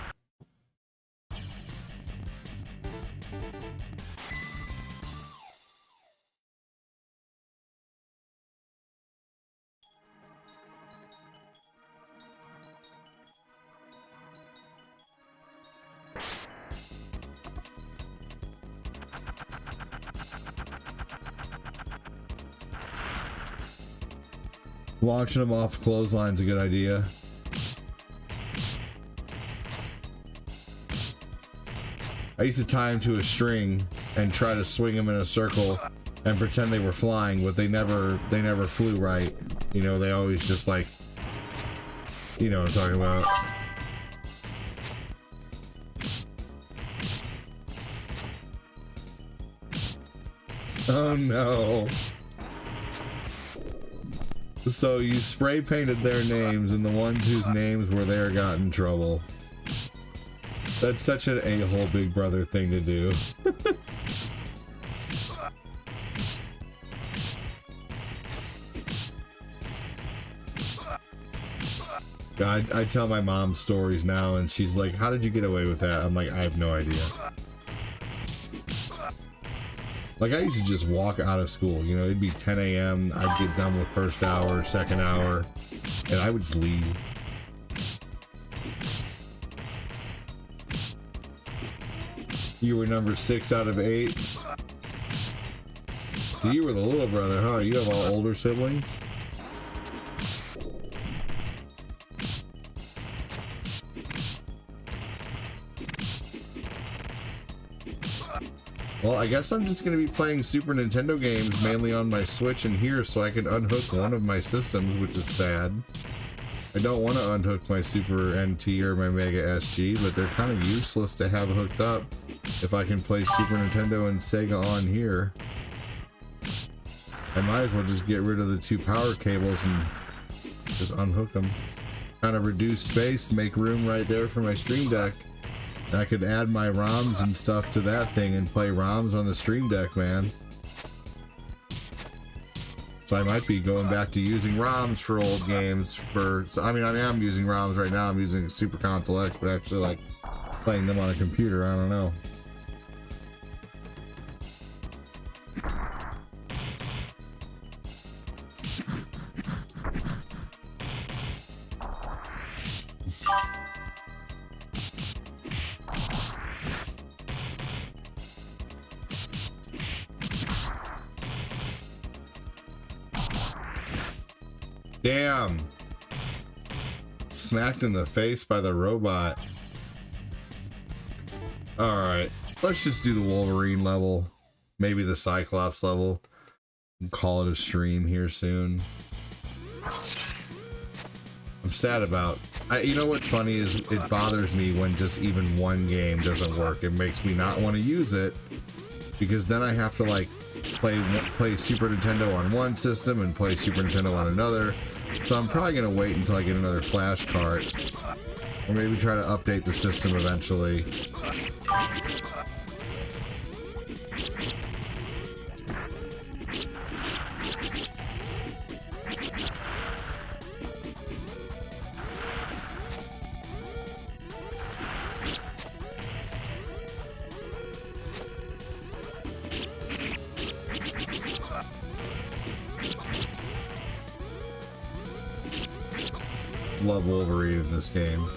Launching them off clothesline's a good idea. I used to tie them to a string and try to swing them in a circle and pretend they were flying, but they never flew right. You know, they always just like, you know what I'm talking about. Oh no. So you spray painted their names, and the ones whose names were there got in trouble. That's such an a-hole Big Brother thing to do. I tell my mom stories now, and she's like, how did you get away with that? I'm like, I have no idea. Like, I used to just walk out of school, you know, it'd be 10 a.m. I'd get done with first hour, second hour, and I would just leave. You were number 6 out of 8. So you were the little brother, huh? You have all older siblings? Well, I guess I'm just going to be playing Super Nintendo games mainly on my Switch in here so I can unhook one of my systems, which is sad. I don't want to unhook my Super NT or my Mega SG, but they're kind of useless to have hooked up if I can play Super Nintendo and Sega on here. I might as well just get rid of the 2 power cables and just unhook them. Kind of reduce space, make room right there for my Stream Deck. I could add my ROMs and stuff to that thing and play ROMs on the Stream Deck, man. So I might be going back to using ROMs for old games I am using ROMs right now. I'm using Super Console X, but actually like playing them on a computer, I don't know. Damn. Smacked in the face by the robot. Alright. Let's just do the Wolverine level. Maybe the Cyclops level. And call it a stream here soon. I'm sad about... you know what's funny is it bothers me when just even one game doesn't work. It makes me not want to use it. Because then I have to like play Super Nintendo on one system and play Super Nintendo on another. So I'm probably gonna wait until I get another flash card, or maybe try to update the system eventually. Love Wolverine in this game.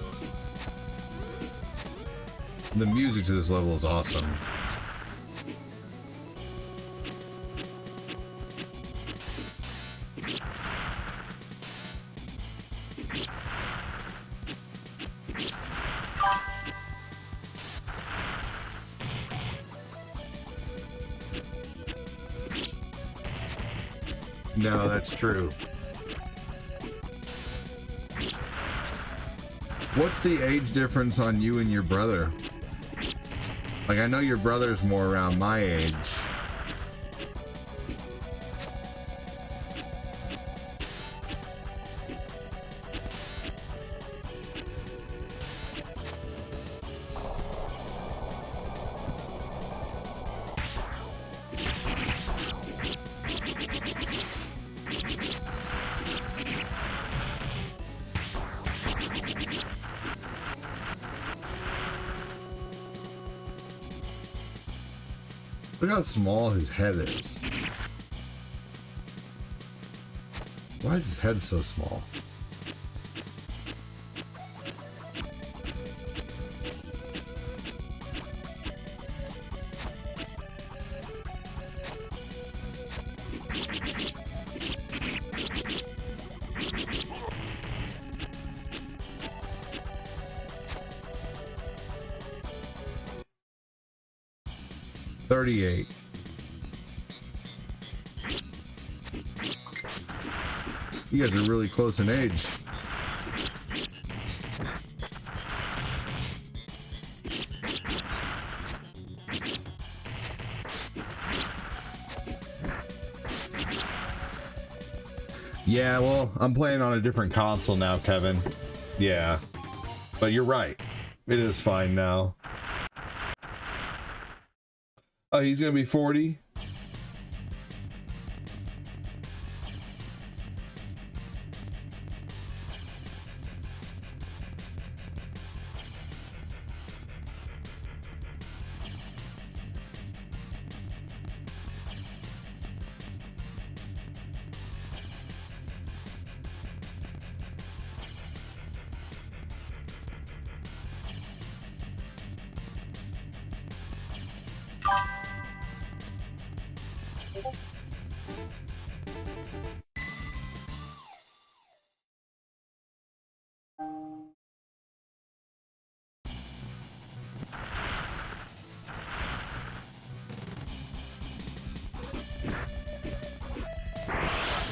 The music to this level is awesome. No, that's true. What's the age difference on you and your brother? Like, I know your brother's more around my age. Look how small his head is. Why is his head so small? $38. You guys are really close in age. Yeah, well, I'm playing on a different console now, Kevin. Yeah. But you're right. It is fine now. Oh, he's gonna be 40?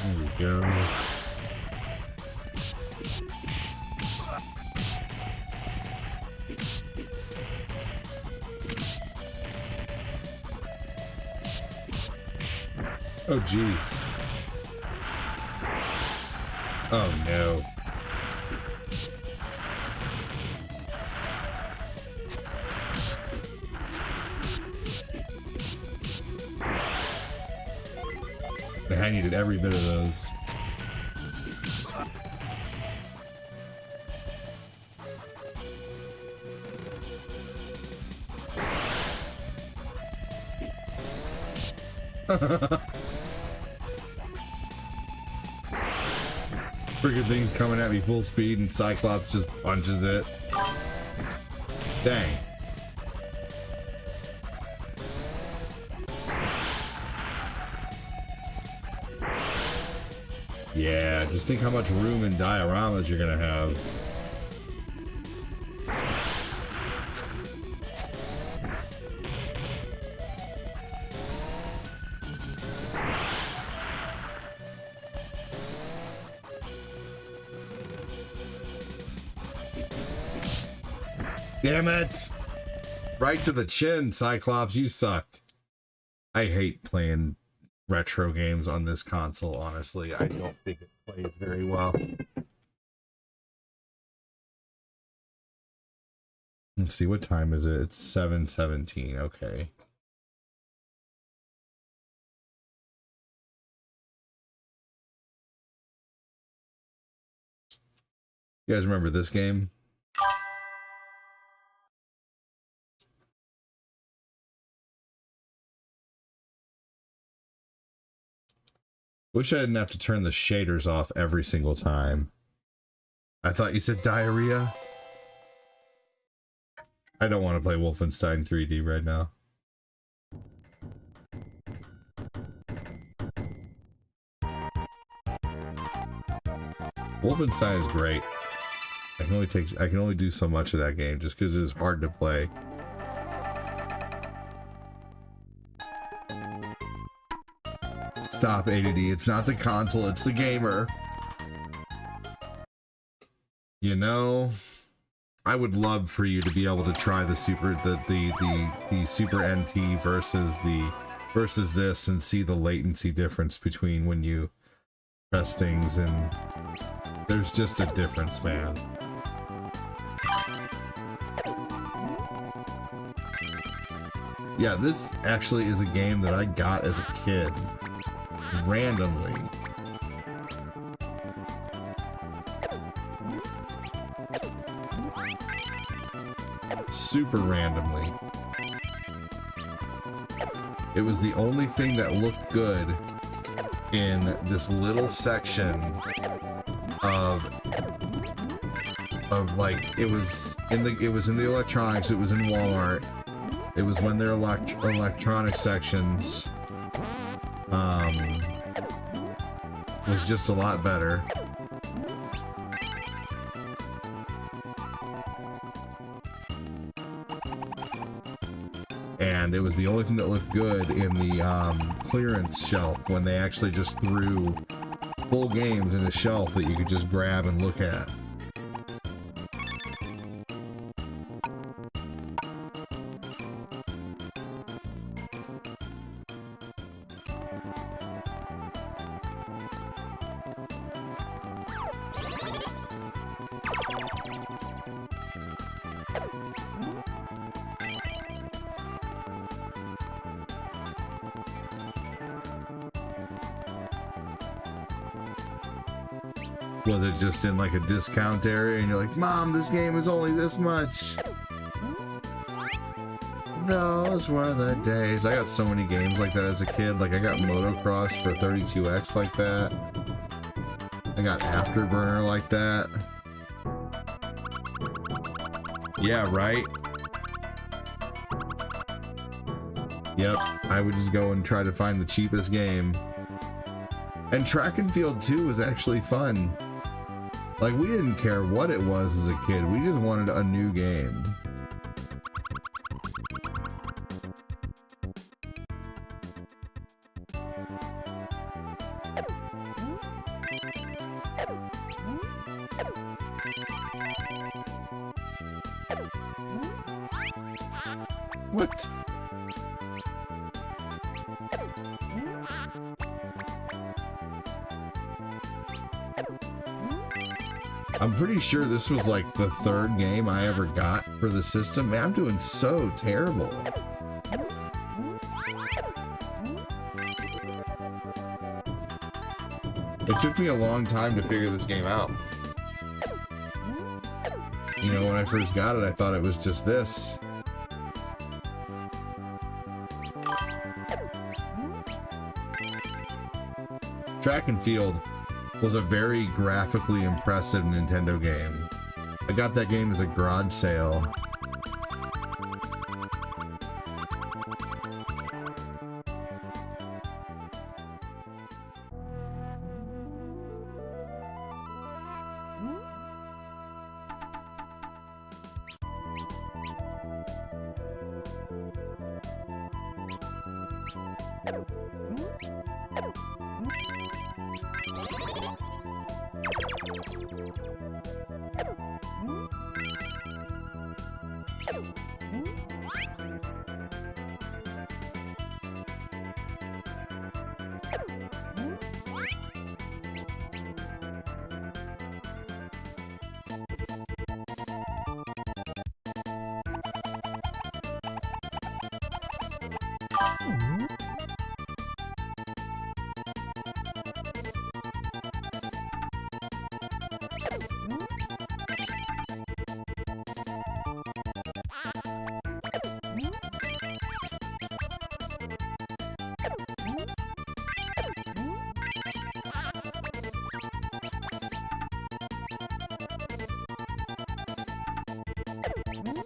There we go. Oh, jeez. Oh, no. I needed every bit of those. Freaking thing's coming at me full speed and Cyclops just punches it. Dang. Yeah, just think how much room and dioramas you're gonna have. Damn it! Right to the chin, Cyclops, you suck. I hate playing retro games on this console, honestly. I don't think it plays very well. Let's see, what time is it? It's 7:17, okay. You guys remember this game? Wish I didn't have to turn the shaders off every single time. I thought you said diarrhea. I don't want to play Wolfenstein 3D right now. Wolfenstein is great. I can only do so much of that game just because it is hard to play. Stop, ADD. It's not the console, it's the gamer. You know, I would love for you to be able to try the Super NT versus this and see the latency difference between when you press things, and there's just a difference, man. Yeah, this actually is a game that I got as a kid. Randomly. Super randomly. It was the only thing that looked good in this little section of like, it was in the electronics, it was in Walmart. It was when their electronic sections was just a lot better. And it was the only thing that looked good in the clearance shelf when they actually just threw full games in a shelf that you could just grab and look at. Was it just in like a discount area and you're like, Mom, this game is only this much? Those were the days. I got so many games like that as a kid. Like I got Motocross for 32X like that. I got Afterburner like that. Yeah, right? Yep, I would just go and try to find the cheapest game. And Track and Field 2 was actually fun. Like, we didn't care what it was as a kid. We just wanted a new game. What? I'm pretty sure this was like the third game I ever got for the system. Man, I'm doing so terrible. It took me a long time to figure this game out. You know, when I first got it, I thought it was just this. Track and Field was a very graphically impressive Nintendo game. I got that game as a garage sale.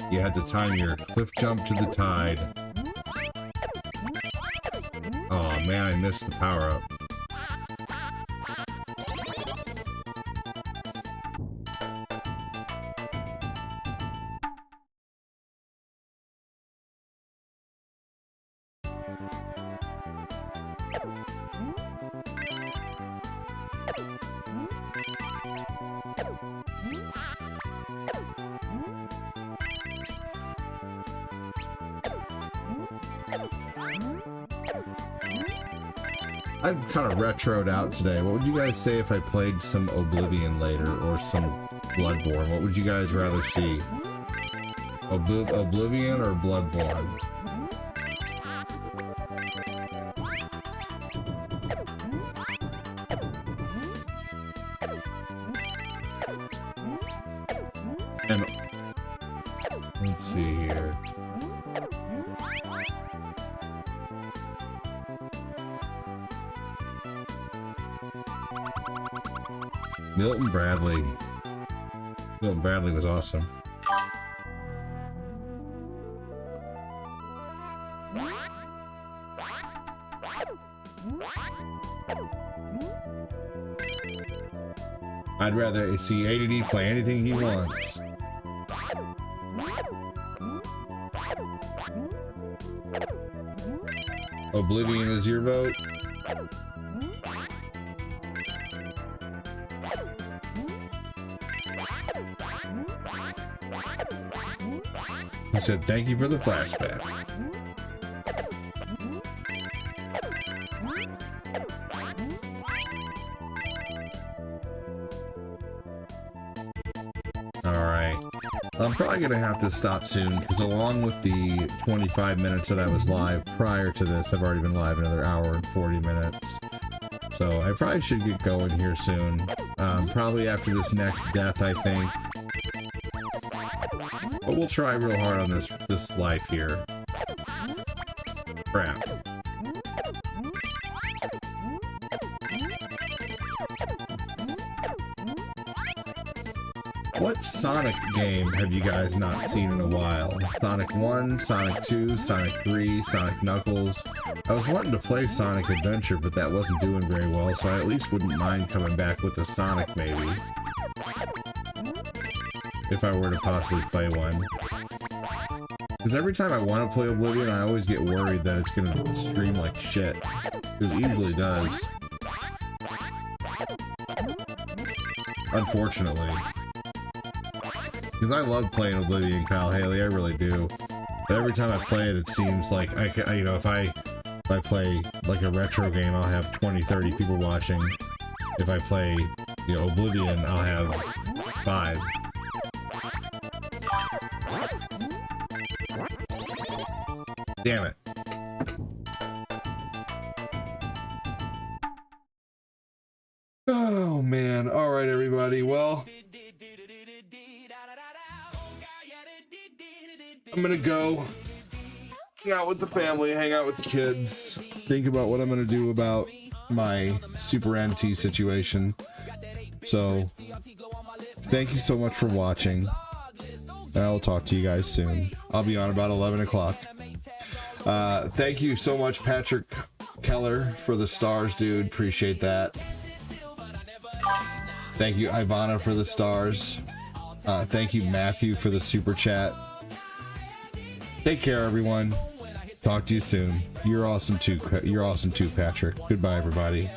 You had to time your cliff jump to the tide. Oh man, I missed the power up. I'm kind of retroed out today. What would you guys say if I played some Oblivion later or some Bloodborne? What would you guys rather see? Oblivion or Bloodborne? And let's see here. Milton Bradley. Milton Bradley was awesome. I'd rather see ADD play anything he wants. Oblivion is your vote? He said, thank you for the flashback. Alright. I'm probably going to have to stop soon, because along with the 25 minutes that I was live prior to this, I've already been live another hour and 40 minutes. So I probably should get going here soon. Probably after this next death, I think. But we'll try real hard on this life here. Crap. What Sonic game have you guys not seen in a while? Sonic 1, Sonic 2, Sonic 3, Sonic Knuckles. I was wanting to play Sonic Adventure, but that wasn't doing very well, so I at least wouldn't mind coming back with a Sonic maybe. If I were to possibly play one. Because every time I want to play Oblivion, I always get worried that it's going to stream like shit. Because it usually does. Unfortunately. Because I love playing Oblivion, Kyle Haley, I really do. But every time I play it, it seems like, you know, if I play like a retro game, I'll have 20, 30 people watching. If I play, you know, Oblivion, I'll have 5. Damn it. Oh man. All right, everybody. Well, I'm gonna go hang out with the family, hang out with the kids, think about what I'm gonna do about my Super NT situation. So, thank you so much for watching. And I will talk to you guys soon. I'll be on about 11 o'clock. Thank you so much, Patrick Keller, for the stars, dude. Appreciate that. Thank you, Ivana, for the stars. Thank you, Matthew, for the super chat. Take care, everyone. Talk to you soon. You're awesome too. You're awesome too, Patrick. Goodbye, everybody.